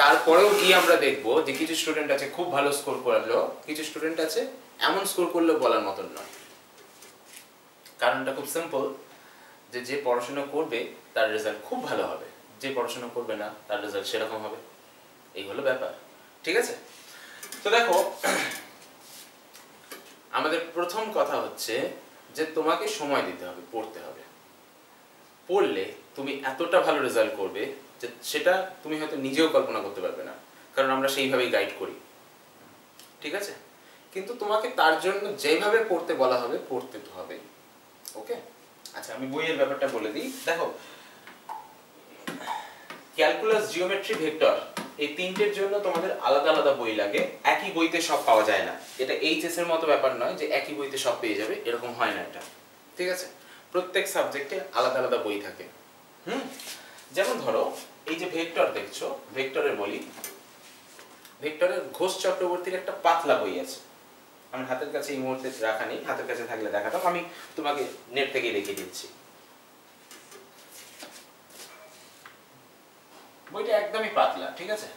তারপরেও গিয়ে আমরা দেখবো যে কিছু স্টুডেন্ট আছে খুব ভালো স্কোর করলো, কিছু স্টুডেন্ট আছে এমন স্কোর করলেও বলার মতন নয়। কারণটা খুব সিম্পল, যে যে পড়াশোনা করবে তার রেজাল্ট খুব ভালো হবে, যে পড়াশোনা করবে না তার রেজাল্ট সেরকম হবে। এই হলো ব্যাপার। ঠিক আছে? তো দেখো, আমাদের প্রথম কথা হচ্ছে যে তোমাকে সময় দিতে হবে, পড়তে হবে। পড়লে তুমি এতটা ভালো রেজাল্ট করবে যে সেটা তুমি হয়তো নিজেও কল্পনা করতে পারবে না, কারণ আমরা সেইভাবেই গাইড করি। ঠিক আছে? কিন্তু তোমাকে তার জন্য যেভাবে পড়তে বলা হবে পড়তে তো হবে। ওকে? আচ্ছা, আমি বইয়ের ব্যাপারটা বলে দিই। দেখো, ক্যালকুলাস, জিওমেট্রি, ভেক্টর, এই তিনটের জন্য তোমাদের আলাদা আলাদা বই লাগে। একই বইতে সব পাওয়া যায় না। এটা এইচএস এর মতো ব্যাপার নয় যে একই বইতে সব পেয়ে যাবে, এরকম হয় না এটা। ঠিক আছে? প্রত্যেক সাবজেক্টে আলাদা আলাদা বই থাকে। যেমন ধরো এই যে ভেক্টর দেখছো, ভেক্টরের বলি, ভেক্টরের ঘোষ চক্রবর্তীর একটা পাতলা বই আছে। আমার হাতের কাছে এই মুহূর্তে রাখা নেই, হাতের কাছে থাকলে দেখাতাম। আমি তোমাকে নেট থেকে দেখিয়ে দিচ্ছি। বইটা একদমই পাতলা। ঠিক আছে?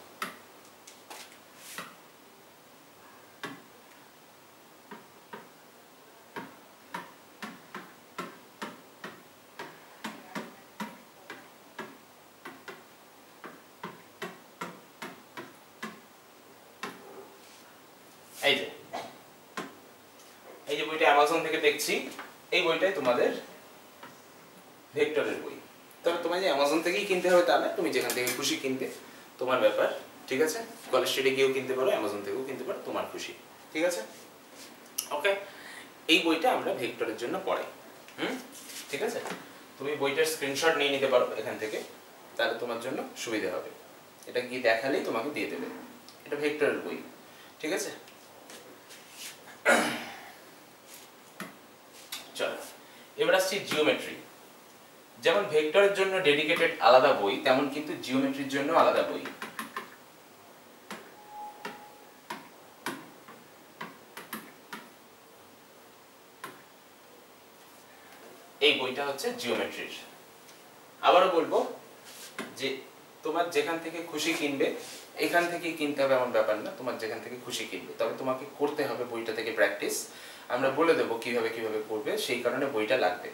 এই যে বইটা অ্যামাজন থেকে দেখছি, এই বইটাই তোমাদের ভেক্টরের বই। তবে তোমায় যে অ্যামাজন থেকেই কিনতে হবে তা না, তুমি যেখান থেকে খুশি কিনতে, তোমার ব্যাপার। ঠিক আছে? কলেজ স্ট্রিটে গিয়েও কিনতে পারো, অ্যামাজন থেকেও কিনতে পারো, তোমার খুশি। ঠিক আছে? ওকে, এই বইটা আমরা ভেক্টরের জন্য পড়াই। ঠিক আছে? তো তুমি বইটার স্ক্রিনশট নিয়ে নিতে পারো এখান থেকে, তাহলে তোমার জন্য সুবিধা হবে। এটা গিয়ে দেখালেই তোমাকে দিয়ে দেবে। এটা ভেক্টরের বই, ঠিক আছে। চলো এবার আসছি জিওমেট্রি। যেমন ভেক্টরের জন্য ডেডিকেটেড আলাদা বই, তেমন কিন্তু জিওমেট্রির জন্য আলাদা বই। এই বইটা হচ্ছে জিওমেট্রির। আবারও বলবো যে তোমার যেখান থেকে খুশি কিনবে, এখান থেকেই কিনতে হবে এমন ব্যাপার না, তোমার যেখান থেকে খুশি কিনবে, তবে তোমাকে করতে হবে বইটা থেকে প্র্যাকটিস। আমরা বলে দেবো কিভাবে কিভাবে করবে, সেই কারণে বইটা লাগবে,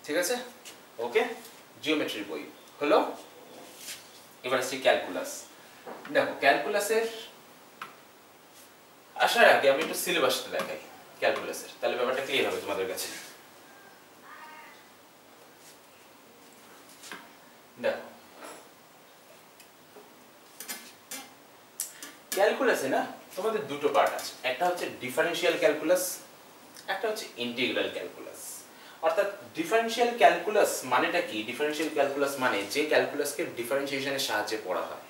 ঠিক আছে। ওকে, জিওমেট্রির বই হলো। এবার আসছি ক্যালকুলাস। দেখো ক্যালকুলাসের আসার আগে আমি একটু সিলেবাসটা দেখাই ক্যালকুলাসের, তাহলে ব্যাপারটা ক্লিয়ার হবে তোমাদের কাছে। দেখো ক্যালকুলাসে না তোমাদের দুটো পার্ট আছে, একটা হচ্ছে ডিফারেনশিয়াল ক্যালকুলাস, একটা হচ্ছে ইন্টিগ্রাল ক্যালকুলাস। অর্থাৎ ডিফারেনশিয়াল ক্যালকুলাস মানেটা কি? ডিফারেনশিয়াল ক্যালকুলাস মানে যে ক্যালকুলাসকে ডিফারেন্সিয়েশনের সাহায্যে পড়া হয়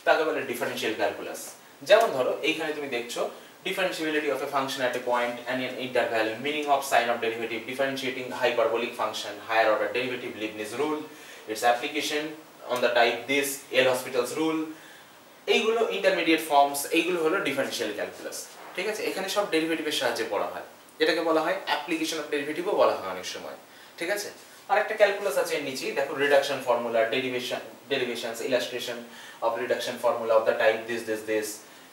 তাকে বলে ডিফারেনশিয়াল ক্যালকুলাস। যেমন ধরো এইখানে তুমি দেখছো differentiability of a function at a point and an interval, meaning of sign of derivative, differentiating hyperbolic function, higher order derivative, Leibniz rule, its application on the type this, L'Hospital's rule, এইগুলো ইন্টারমিডিয়েট ফর্মস, এইগুলো হলো ডিফারেনশিয়াল ক্যালকুলাস, ঠিক আছে। এখানে সব ডেরিভেটিভের সাহায্যে পড়া হয়, এটাকে বলা হয় অ্যাপ্লিকেশন অফ ডেরিভেটিভও বলা হয় অনেক সময়, ঠিক আছে। আর একটা ক্যালকুলাস আছে এর নিচেই, দেখো reduction formula, derivations, illustration of reduction formula of the type this,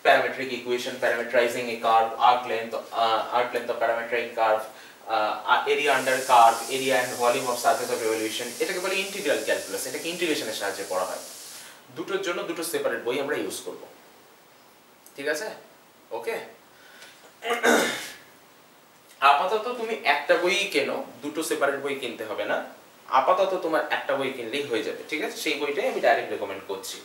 parametric equation, parameterizing a curve, arc length of parametric curve, area under curve, area and volume of surface of revolution, এটাকে বলে ইন্টিগ্রাল ক্যালকুলাস। এটাকে ইন্টিগ্রেশনের সাহায্যে পড়া হয়। দুটোর জন্য দুটো সেপারেট বই আমরা ইউজ করব, ঠিক আছে। ওকে, আপাতত তুমি একটা বই কেনো, দুটো সেপারেট বই কিনতে হবে না। আপাতত তোমার একটা বই কিনলেই হয়ে যাবে, ঠিক আছে। সেই বইটাই আমি ডাইরেক্ট রেকমেন্ড করছি।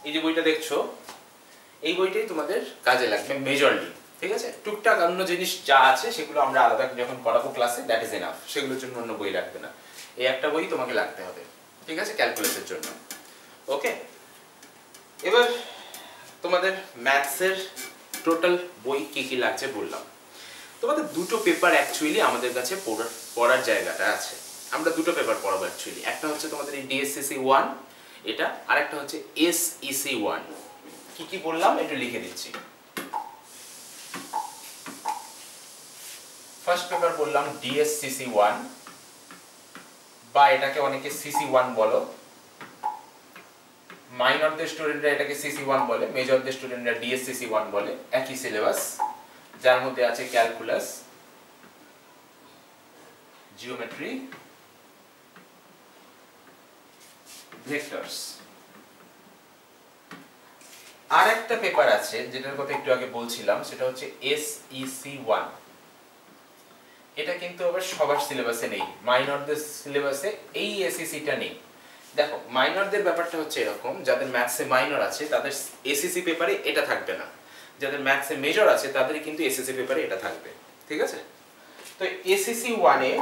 এই যে বইটা দেখছো, এই বইটাই তোমাদের কাজে লাগবে মেজরলি, ঠিক আছে। টুকটাক অন্য জিনিস যা আছে সেগুলো আমরা আলাদা যখন পড়াবো ক্লাসে, দ্যাট ইজ এনাফ, সেগুলোর জন্য অন্য বই লাগবে না। এই একটা বই তোমাকে লাগতে হবে, ঠিক আছে, ক্যালকুলাসের জন্য। ওকে, এবার তোমাদের ম্যাথসের টোটাল বই কি কি লাগছে বললাম। তোমাদের দুটো পেপার অ্যাকচুয়ালি আমাদের কাছে পড়ার জায়গাটা আছে। আমরা দুটো পেপার পড়াবো অ্যাকচুয়ালি। একটা হচ্ছে তোমাদের এই ডিএসসিসি 1 এটা, আর একটা হচ্ছে এসইসি 1। কি কি বললাম একটু লিখে দিচ্ছি। ফার্স্ট পেপার বললাম ডিএসসিসি 1, বা এটাকে অনেকে সিসি 1 বলো। মাইনরদের স্টুডেন্টরা এটাকে সিসি 1 বলে, মেজরদের স্টুডেন্টরা ডিএসসিসি 1 বলে। একই সিলেবাস, যার মধ্যে আছে ক্যালকুলাস, জিওমেট্রি, ভেক্টরস। আর একটা পেপার আছে যেটার কথা একটু আগে বলছিলাম, সেটা হচ্ছে এসইসি 1। এটা কিন্তু আবার সবার সিলেবাসে নেই, মাইনরদের সিলেবাসে এই এসইসিটা নেই। দেখো মাইনরদের ব্যাপারটা হচ্ছে এরকম, যাদের ম্যাথসে মাইনর আছে তাদের এসইসি পেপারে এটা থাকবে না, যাদের ম্যাথসে মেজর আছে তাদের কিন্তু এসইসি পেপারে এটা থাকবে, ঠিক আছে। তো এসইসি 1 এ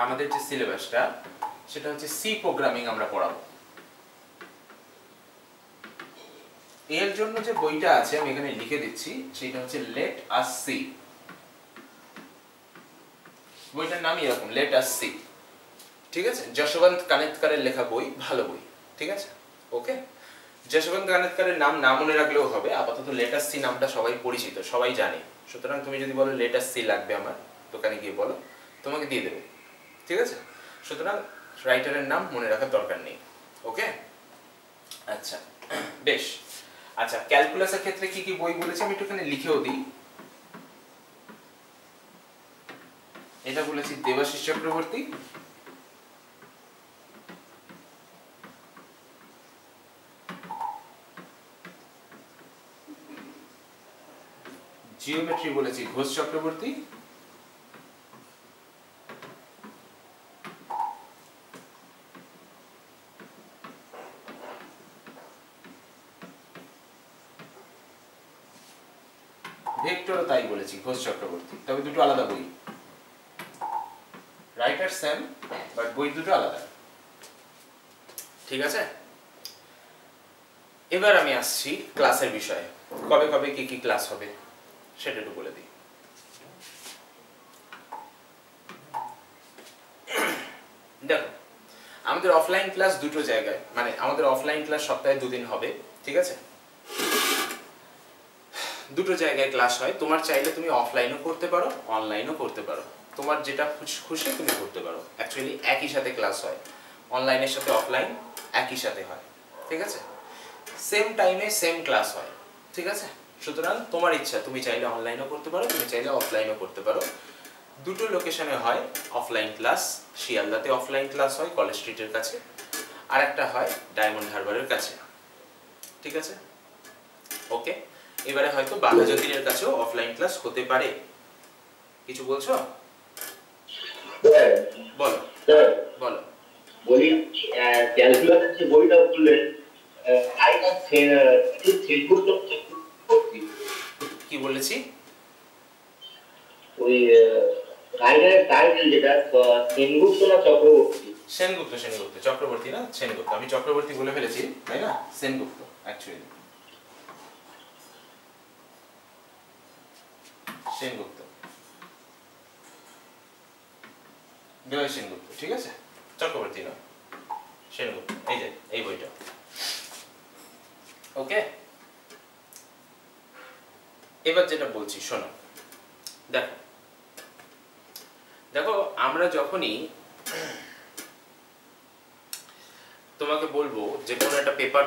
আমাদের যে সিলেবাসটা সেটা হচ্ছে সি প্রোগ্রামিং আমরা পড়াবো। এর জন্য যে বইটা আছে আমি এখানে লিখে দিচ্ছি, সেটা হচ্ছে লেট আস সি। বইটার নাম এরকম, লেট আস সি, ঠিক আছে। যশবন্ত কানেতকরের লেখা বই, ভালো বই, ঠিক আছে। ওকে, যশবন্ত কানেতকরের নাম না মনে রাখলেও হবে, আপাতত লেট আস সি নামটা সবাই পরিচিত, সবাই জানে। সুতরাং তুমি যদি বলো লেটার সি লাগবে আমার, দোকানে গিয়ে বলো, তোমাকে দিয়ে দেবে, ঠিক আছে? সুতরাং রাইটারের নাম মনে রাখার দরকার নেই। ওকে, আচ্ছা বেশ। আচ্ছা, ক্যালকুলাসের ক্ষেত্রে কি কি বই বলেছি আমি একটুখানি লিখেও দিই। এটা বলেছি দেবাশিস চক্রবর্তী, জিওমেট্রি বলেছি ঘোষ চক্রবর্তী, ভেক্টরও তাই বলেছি ঘোষ চক্রবর্তী, তবে দুটো আলাদা বই, রাইটার সেম বাট বই দুটো আলাদা, ঠিক আছে? এবার আমি আসছি ক্লাসের বিষয়ে, কবে কবে কি কি ক্লাস হবে সেটা একটু বলে দিই। দেখো, আমাদের অফলাইন ক্লাস দুটো জায়গায়, মানে আমাদের অফলাইন ক্লাস সপ্তাহে 2 দিন হবে, ঠিক আছে? দুটো জায়গায় ক্লাস হয়, তোমার চাইলে তুমি অফলাইনও করতে পারো, অনলাইনও করতে পারো, তোমার যেটা খুশি তুমি করতে পারো। অ্যাকচুয়ালি একই সাথে ক্লাস হয়, অনলাইনের সাথে অফলাইন একই সাথে হয়, ঠিক আছে? সেম টাইমে সেম ক্লাস হয়, ঠিক আছে? সুতরাং তোমার ইচ্ছা, তুমি চাইলে অনলাইনও করতে পারো, তুমি চাইলে অফলাইনও করতে পারো। দুটো লোকেশনে হয় অফলাইন ক্লাস, শিয়ালদাতে অফলাইন ক্লাস হয় কলেজ স্ট্রিটের কাছে, আর একটা হয় ডায়মন্ড হারবারের কাছে, ঠিক আছে? ওকে, এবারে হয়তো বাঘাযতীনের কাছেও অফলাইন ক্লাস হতে পারে। কিছু বলছো? বলো বলো। বলি ক্যালকুলাসের যে বইটা বললেন, কি বলেছি? ওই রাইটারের টাইটেল যেটা সেনগুপ্ত না চক্রবর্তী? সেনগুপ্ত, সেনগুপ্ত, চক্রবর্তী না, সেনগুপ্ত। আমি চক্রবর্তী বলে ফেলেছি, তাই না? সেনগুপ্ত অ্যাকচুয়ালি, সেনগুপ্ত, জয় সেনগুপ্ত, ঠিক আছে? চক্রবর্তী না, সেনগুপ্ত। এই যে এই বইটা, ওকে? এবার যেটা বলছি শোনো, দেখো দেখো আমরা যখনই তোমাকে বলবো যে কোনো একটা পেপার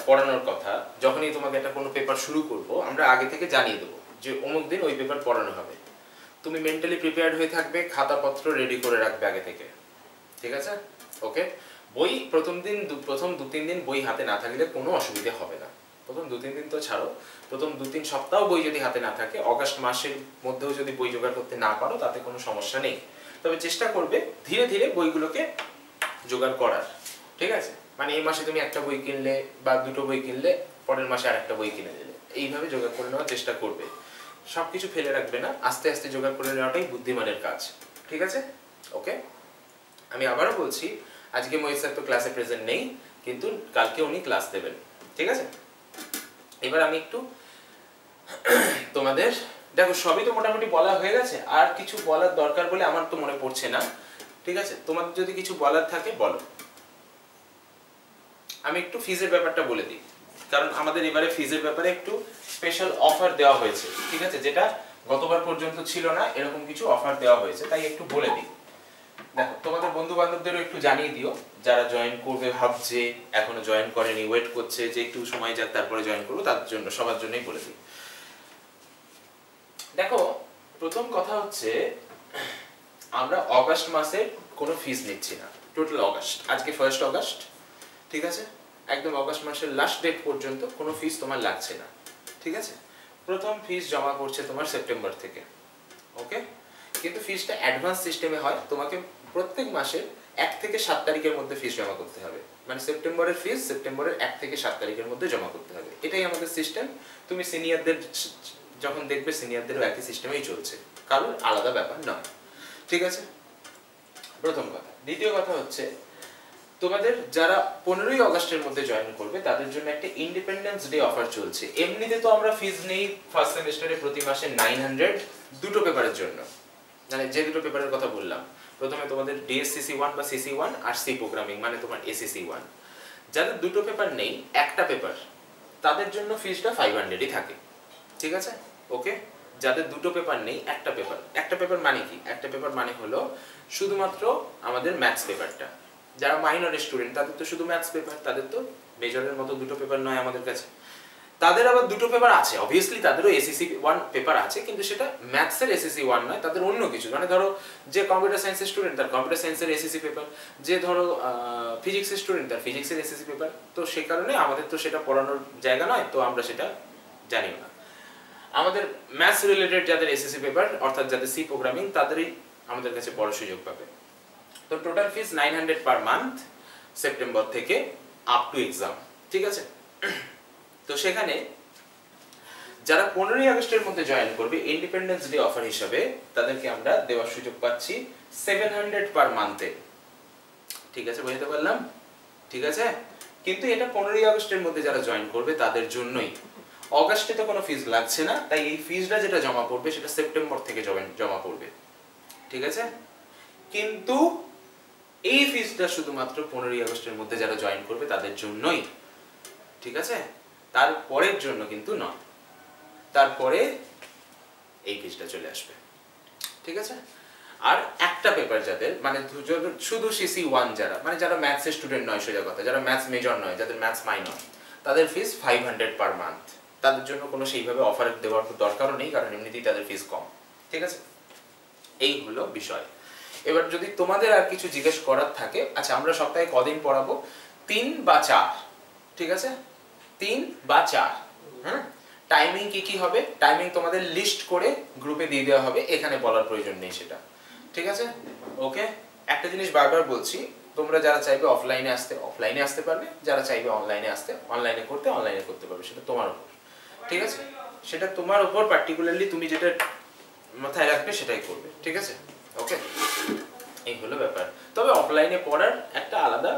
পড়ানোর কথা, যখনই তোমাকে একটা কোনো পেপার শুরু করব, আমরা আগে থেকে জানিয়ে দেবো যে অমুক দিন ওই পেপার পড়ানো হবে। তুমি মেন্টালি প্রিপেয়ার্ড হয়ে থাকবে, খাতাপত্র রেডি করে রাখবে আগে থেকে, ঠিক আছে? ওকে, বই প্রথম 2-3 দিন বই হাতে না থাকলে কোনো অসুবিধা হবে না। প্রথম 2-3 দিন তো ছাড়ো, প্রথম 2-3 সপ্তাহ বই যদি হাতে না থাকে, অগাস্ট মাসের মধ্যেও যদি বই জোগাড় করতে না পারো তাতে কোনো সমস্যা নেই। তবে চেষ্টা করবে ধীরে ধীরে বইগুলোকে জোগাড় করার, ঠিক আছে? মানে এই মাসে তুমি একটা বই কিনলে বা দুটো বই কিনলে, পরের মাসে আরেকটা বই কিনে দিলে, এইভাবে জোগাড় করে নেওয়ার চেষ্টা করবে। সবকিছু ফেলে রাখবে না, আস্তে আস্তে জোগাড় করে নেওয়াটাই বুদ্ধিমানের কাজ, ঠিক আছে? ওকে, আমি আবারও বলছি, আজকে মহিত স্যার তো ক্লাসে প্রেজেন্ট নেই, কিন্তু কালকে উনি ক্লাস দেবেন, ঠিক আছে? এবার আমি একটু তোমাদের, দেখো সবই তো মোটামুটি বলা হয়ে গেছে, আর কিছু বলার দরকার বলে আমার তো মনে পড়ছে না, ঠিক আছে? তোমার যদি কিছু বলার থাকে বলো। আমি একটু ফিজের ব্যাপারটা বলে দিই, কারণ আমাদের এবারে ফিজের ব্যাপারে একটু স্পেশাল অফার দেওয়া হয়েছে, ঠিক আছে? যেটা গতবার পর্যন্ত ছিল না, এরকম কিছু অফার দেওয়া হয়েছে, তাই একটু বলে দিই। দেখো, তোমাদের বন্ধু বান্ধবদেরও একটু জানিয়ে দিও, যারা জয়েন করবে ভাবছে, এখনো জয়েন করেনি, ওয়েট করছে যে একটু সময় যাক তারপরে জয়েন করবো, তার জন্য সবার জন্যই বলে দিই। দেখো, প্রথম কথা হচ্ছে আমরা অগাস্ট মাসে কোনো ফিস নিচ্ছি না, টোটাল অগাস্ট, আজকে 1 অগাস্ট, ঠিক আছে? একদম অগাস্ট মাসের লাস্ট ডেট পর্যন্ত কোনো ফিস তোমার লাগছে না, ঠিক আছে? প্রথম ফিস জমা করছে তোমার সেপ্টেম্বর থেকে, ওকে? কিন্তু ফিসটা অ্যাডভান্স সিস্টেমে হয়, তোমাকে প্রত্যেক মাসে 1 থেকে 7 তারিখের মধ্যে ফিস জমা করতে হবে, মানে সেপ্টেম্বরের ফিস সেপ্টেম্বরের 1 থেকে 7 তারিখের মধ্যে জমা করতে হবে, এটাই আমাদের সিস্টেম। তুমি সিনিয়রদের যখন দেখবে, সিনিয়রদেরও একই সিস্টেমেই চলছে, কারোর আলাদা ব্যাপার নয়, ঠিক আছে? প্রথম কথা। দ্বিতীয় কথা হচ্ছে, তোমাদের যারা 15ই অগাস্টের মধ্যে জয়েন করবে তাদের জন্য একটা ইন্ডিপেন্ডেন্স ডে অফার চলছে। এমনিতে তো আমরা ফিস নেই ফার্স্ট সেমিস্টারে প্রতি মাসে 900 দুটো পেপারের জন্য, মানে যে দুটো পেপারের কথা বললাম, প্রথমে তোমাদের ডিএসসিসি 1 বা সিসি 1 আর সি প্রোগ্রামিং, মানে তোমার এসিসি 1। যাদের দুটো পেপার নেই, একটা পেপার, তাদের জন্য ফিসটা 500ই থাকে, ঠিক আছে? ওকে, যাদের দুটো পেপার নেই, একটা পেপার মানে কি, একটা পেপার মানে হলো শুধুমাত্র আমাদের ম্যাথস পেপারটা। যারা মাইনরের স্টুডেন্ট তাদের তো শুধু ম্যাথস পেপার, তাদের তো মেজরের মতো দুটো পেপার নয় আমাদের কাছে। তাদের আবার দুটো পেপার আছে, অবভিয়াসলি তাদেরও এসএসসি 1 পেপার আছে, কিন্তু সেটা ম্যাথসের এসএসসি 1 নয়, তাদের অন্য কিছু। মানে ধরো যে কম্পিউটার সায়েন্সের স্টুডেন্ট তার কম্পিউটার সায়েন্সের এসএসসি পেপার, যে ধরো ফিজিক্সের স্টুডেন্ট তার ফিজিক্সের এসএসসি পেপার। তো সেই কারণে আমাদের তো সেটা পড়ানোর জায়গা নয়, তো আমরা সেটা জানিও না। আমাদের ম্যাথস রিলেটেড যাদের এসএসসি পেপার অর্থাৎ যাদের সি প্রোগ্রামিং, তাদেরই আমাদের কাছে পড়ার সুযোগ পাবে। তো total fees 900 per month, September থেকে আপ টু এক্সাম, ঠিক আছে। তো সেখানে যারা 15ই আগস্টের মধ্যে জয়েন করবে ইন্ডিপেন্ডেন্স ডে অফার হিসাবে, তাদেরকে আমরা দেওয়ার সুযোগ পাচ্ছি 700 পার মান্থে। ঠিক আছে, বুঝতে পারলাম? ঠিক আছে, কিন্তু এটা 15ই আগস্টের মধ্যে যারা জয়েন করবে তাদের জন্যই। অগাস্টে তো কোনো ফিস লাগছে না, তাই এই ফিসটা যেটা জমা পড়বে সেটা সেপ্টেম্বর থেকে জমা পড়বে, ঠিক আছে। কিন্তু এই ফিসটা শুধুমাত্র 15ই আগস্টের মধ্যে যারা জয়েন করবে তাদের জন্যই, ঠিক আছে। তারপরের জন্য কিন্তু নয়, তারপরে এই ফিসটা চলে আসবে, ঠিক আছে। আর একটা পেপার যাদের মানে শুধু সিসি 1 যারা মানে যারা ম্যাথসের স্টুডেন্ট নয়, সোজা কথা যারা ম্যাথস মেজর নয়, যাদের ম্যাথস মাইনর, তাদের ফিস 500 পার মান্থ। তাদের জন্য কোনো সেইভাবে অফার দেওয়ার দরকারও নেই, কারণ এমনিতেই তাদের ফিস কম, ঠিক আছে। এই হলো বিষয়। এবার যদি তোমাদের আর কিছু জিজ্ঞেস করার থাকে, আচ্ছা আমরা সপ্তাহে কদিন পড়াবো? 3 বা 4, ঠিক আছে, 3 বা 4। হ্যাঁ, টাইমিং কি কি হবে টাইমিং তোমাদের লিস্ট করে গ্রুপে দিয়ে দেওয়া হবে, এখানে বলার প্রয়োজন নেই সেটা, ঠিক আছে। ওকে, একটা জিনিস বারবার বলছি, তোমরা যারা চাইবে অফলাইনে আসতে অফলাইনে আসতে পারবে, যারা চাইবে অনলাইনে আসতে অনলাইনে করতে পারবে, সেটা তোমার উপর, ঠিক আছে। সেটা তোমার উপর, পার্টিকুলারলি তুমি যেটা মাথায় রাখবে সেটাই করবে, ঠিক আছে। ওকে, এই হলো ব্যাপার। তবে অফলাইনে পড়ার একটা আলাদা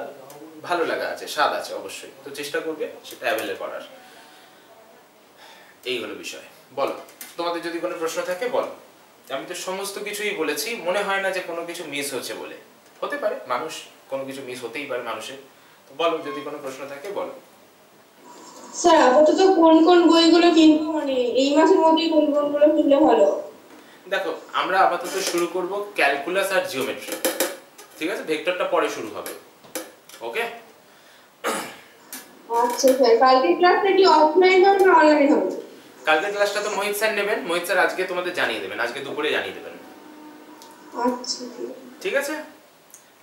ভালো লাগা আছে, স্বাদ আছে অবশ্যই, তো চেষ্টা করবে সেটা অ্যাভেলে করার। এই হলো বিষয়। বলো, তোমাদের যদি কোনো প্রশ্ন থাকে বলো। আমি তো সমস্ত কিছুই বলেছি, মনে হয় না যে কোনো কিছু মিস হচ্ছে বলে। হতে পারে, মানুষ, কোনো কিছু মিস হতেই পারে মানুষের। তো বলো, যদি কোনো প্রশ্ন থাকে বলো। স্যার আপাতত কোন কোন বইগুলো কিনবো, মানে এই মাসের মধ্যেই কোন কোনগুলো কিনলে ভালো? দেখো, আমরা আপাতত শুরু করব ক্যালকুলাস আর জিওমেট্রি, ঠিক আছে। ভেক্টরটা পরে শুরু হবে, ওকে। আচ্ছা স্যার, কালকে ক্লাসটা কি অফলাইন হবে না অনলাইনে হবে? কালকের ক্লাসটা তো মোহিত স্যার নেবেন, মোহিত স্যার আজকে তোমাদের জানিয়ে দেবেন, আজকে দুপুরে জানিয়ে দেবেন, আচ্ছা ঠিক আছে।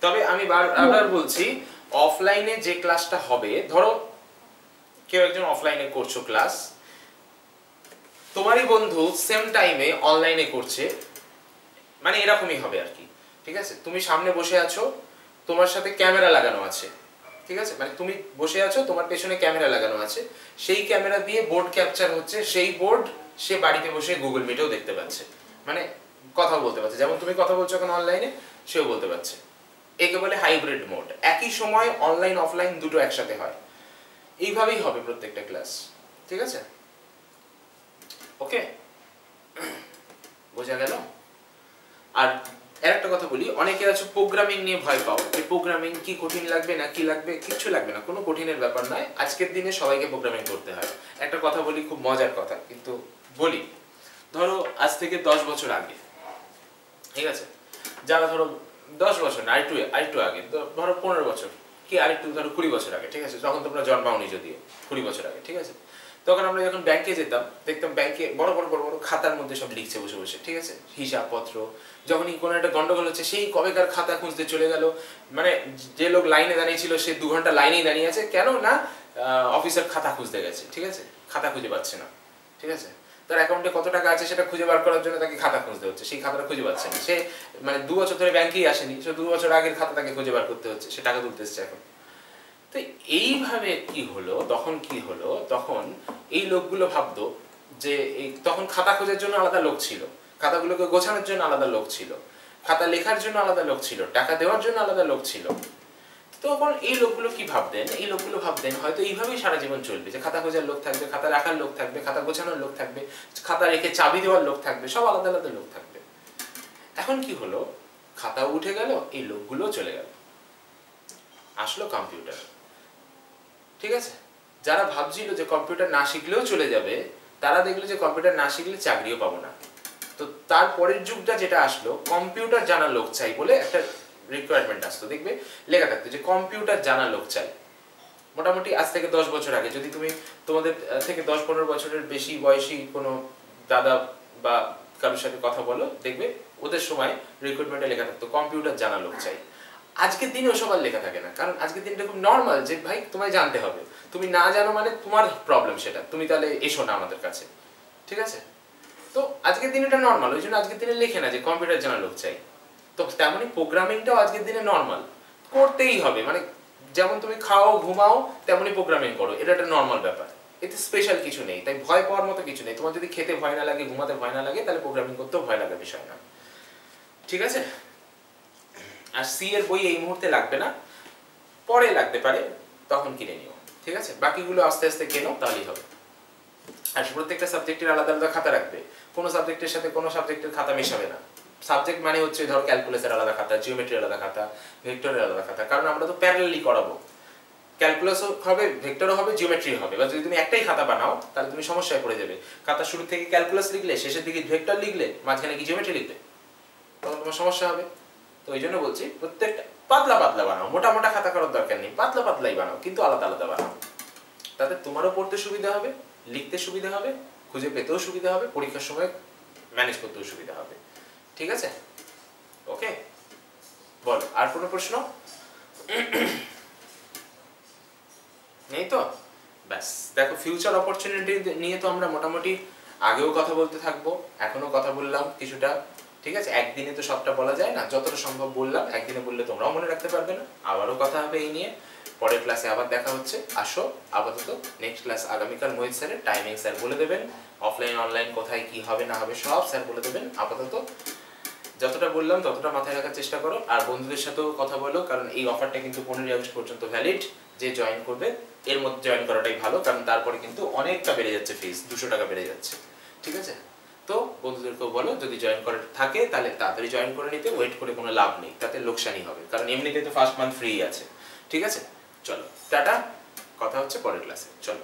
তবে আমি বারবার বলছি, অফলাইনে যে ক্লাসটা হবে, ধরো কেউ একজন অফলাইনে করছো ক্লাস, তোমারই বন্ধু সেম টাইমে অনলাইনে করছে, মানে এরকমই হবে আর কি, ঠিক আছে। তুমি সামনে বসে আছো, তোমার সাথে ক্যামেরা লাগানো আছে, ঠিক আছে, মানে তুমি বসে আছো, তোমার পেছনে ক্যামেরা লাগানো আছে, সেই ক্যামেরা দিয়ে বোর্ড ক্যাপচার হচ্ছে, সেই বোর্ড সে বাড়িতে বসে গুগল মিটেও দেখতে পাচ্ছে, মানে কথা বলতে পারছে, যেমন তুমি কথা বলছো এখন অনলাইনে, সেও বলতে পারছে। একে বলে হাইব্রিড মোড, একই সময় অনলাইন অফলাইন দুটো একসাথে হয়। এইভাবেই হবে প্রত্যেকটা ক্লাস, ঠিক আছে। ওকে, বোঝা গেল? আর একটা কথা বলি, অনেকে আছে প্রোগ্রামিং নিয়ে ভয় পাও, এই প্রোগ্রামিং কি কঠিন লাগবে না কি লাগবে, কিচ্ছু লাগবে না, কোনো কঠিনের ব্যাপার নয়। আজকের দিনে সবাইকে প্রোগ্রামিং করতে হয়। একটা কথা বলি, খুব মজার কথা কিন্তু বলি, ধরো আজ থেকে 10 বছর আগে, ঠিক আছে, যারা ধরো 10 বছর না, আরেকটু আগে, ধরো 15 বছর কি আরেকটু ধরো 20 বছর আগে, ঠিক আছে, যখন তোমরা জন্মাওনি যদিও, 20 বছর আগে, ঠিক আছে, তখন আমরা যখন ব্যাংকে যেতাম, দেখতাম ব্যাংকে বড় বড় বড় বড় খাতার মধ্যে সব লিখছে বসে বসে, ঠিক আছে, হিসাবপত্র। যখনই কোনো একটা গন্ডগোল হচ্ছে, সেই কবেকার খাতা খুঁজতে চলে গেল, মানে যে লোক লাইনে দাঁড়িয়ে ছিল সে 2 ঘন্টা লাইনেই দাঁড়িয়ে আছে, কেন না অফিসার খাতা খুঁজতে গেছে, ঠিক আছে, খাতা খুঁজে পাচ্ছে না, ঠিক আছে। তার অ্যাকাউন্টে কত টাকা আছে সেটা খুঁজে বার করার জন্য তাকে খাতা খুঁজতে হচ্ছে, সেই খাতাটা খুঁজে পাচ্ছে না, সে মানে 2 বছর ধরে ব্যাংকেই আসেনি, সে 2 বছর আগের খাতা তাকে খুঁজে বার করতে হচ্ছে, সে টাকা তুলতে এসছে এখন। তো এইভাবে কি হলো, তখন কি হলো, তখন এই লোকগুলো ভাবতো যে তখন খাতা খোঁজার জন্য আলাদা লোক ছিল, খাতাগুলোকে গোছানোর জন্য আলাদা লোক ছিল, খাতা লেখার জন্য আলাদা লোক ছিল, টাকা দেওয়ার জন্য আলাদা লোক ছিল। তখন এই লোকগুলো কি ভাবতেন, এই লোকগুলো ভাবতেন হয়তো এইভাবেই সারা জীবন চলবে, যে খাতা খোঁজার লোক থাকবে, খাতা রাখার লোক থাকবে, খাতা গোছানোর লোক থাকবে, খাতা রেখে চাবি দেওয়ার লোক থাকবে, সব আলাদা আলাদা লোক থাকবে। এখন কি হলো, খাতাও উঠে গেল, এই লোকগুলো চলে গেল, আসলো কম্পিউটার, ঠিক আছে। যারা ভাবছিল যে কম্পিউটার না শিখলেও চলে যাবে, তারা দেখলো যে কম্পিউটার না শিখলে চাকরিও পাবো না। তো তারপরের যুগটা যেটা আসলো, কম্পিউটার জানা লোক চাই বলে একটা রিকোয়ারমেন্ট আসতো। দেখবে লেখা থাকতো যে কম্পিউটার জানা লোক চাই। মোটামুটি আজ থেকে 10 বছর আগে যদি তুমি তোমাদের থেকে 10-15 বছরের বেশি বয়সী কোনো দাদা বা কারোর সাথে কথা বলো, দেখবে ওদের সময় রিক্রুটমেন্টে লেখা থাকতো কম্পিউটার জানা লোক চাই। আজকের দিনে ওসব আর লেখা থাকে না, কারণ আজকের দিনটা খুব নর্মাল যে ভাই তোমায় জানতে হবে, তুমি না জানো মানে তোমার প্রবলেম, সেটা তুমি তাহলে এসো না আমাদের কাছে, ঠিক আছে? তো আজকের দিনে এটা নর্মাল, ওই জন্য আজকের দিনে লেখে না যে কম্পিউটার জানা লোক চাই। তো তেমনই প্রোগ্রামিংটাও আজকের দিনে নর্মাল, করতেই হবে। মানে যেমন তুমি খাও ঘুমাও তেমনই প্রোগ্রামিং করো, এটা একটা নর্মাল ব্যাপার, এতে স্পেশাল কিছু নেই। তাই ভয় পাওয়ার মতো কিছু নেই। তোমার যদি খেতে ভয় না লাগে, ঘুমাতে ভয় না লাগে, তাহলে প্রোগ্রামিং করতেও ভয় লাগার বিষয় না, ঠিক আছে? আর সি এর বই এই মুহূর্তে লাগবে না, পরে লাগতে পারে, তখন কিনে নিও, ঠিক আছে? বাকিগুলো আস্তে আস্তে কেনো, তাহলেই হবে। আর প্রত্যেকটা সাবজেক্টের আলাদা আলাদা খাতা রাখবে, কোনো সাবজেক্টের সাথে কোনো সাবজেক্টের খাতা মেশাবে না। সাবজেক্ট মানে হচ্ছে ধরো ক্যালকুলাসের আলাদা খাতা, জিওমেট্রির আলাদা খাতা, ভেক্টরের আলাদা খাতা, কারণ আমরা তো প্যারালালি করাবো। ক্যালকুলাসও হবে, ভেক্টরও হবে, জিওমেট্রি হবে। বা যদি তুমি একটাই খাতা বানাও তাহলে তুমি সমস্যায় পড়ে যাবে। খাতা শুরু থেকে ক্যালকুলাস লিখলে, শেষের দিকে ভেক্টর লিখলে, মাঝখানে কি জিওমেট্রি লিখবে, তখন তোমার সমস্যা হবে। তো ওই জন্য বলছি প্রত্যেকটা পাতলা পাতলা বানাও, মোটা মোটা খাতা করার দরকার নেই, পাতলা পাতলাই বানাও, কিন্তু আলাদা আলাদা বানাও। তাতে তোমারও পড়তে সুবিধা হবে, লিখতে সুবিধা হবে, খুঁজে পেতেও সুবিধা হবে, পরীক্ষার সময় ম্যানেজ করতেও সুবিধা হবে, ঠিক আছে? ওকে, বল আর কোনো প্রশ্ন নেই তো? ব্যাস, দেখো ফিউচার অপরচুনিটি নিয়ে তো আমরা মোটামুটি আগেও কথা বলতে থাকবো, এখনো কথা বললাম কিছুটা, ঠিক আছে? একদিনে তো সবটা বলা যায় না, যতটা সম্ভব বললাম। একদিনে বললে তোমরাও মনে রাখতে পারবে না, আবারও কথা হবে এই নিয়ে। পরের ক্লাসে আবার দেখা হচ্ছে, আসো। আপাতত নেক্সট ক্লাস আগামীকাল মোহিত স্যারের টাইমিং স্যার বলে দেবেন, অফলাইন অনলাইন কোথায় কি হবে না হবে সব স্যার বলে দেবেন। আপাতত যতটা বললাম ততটা মাথায় রাখার চেষ্টা করো, আর বন্ধুদের সাথেও কথা বলো, কারণ এই অফারটা কিন্তু 15 আগস্ট পর্যন্ত ভ্যালিড। যে জয়েন করবে এর মধ্যে জয়েন করাটাই ভালো, কারণ তারপরে কিন্তু অনেকটা বেড়ে যাচ্ছে ফিস, 200 টাকা বেড়ে যাচ্ছে, ঠিক আছে? তো বন্ধুদেরকেও বলো যদি জয়েন করার থাকে তাহলে তাড়াতাড়ি জয়েন করে নিতে, ওয়েট করে কোনো লাভ নেই, তাতে লোকসানই হবে, কারণ এমনিতে তো ফার্স্ট মান্থ ফ্রি আছে, ঠিক আছে? চলো টাটা, কথা হচ্ছে পরের ক্লাসে, চলো।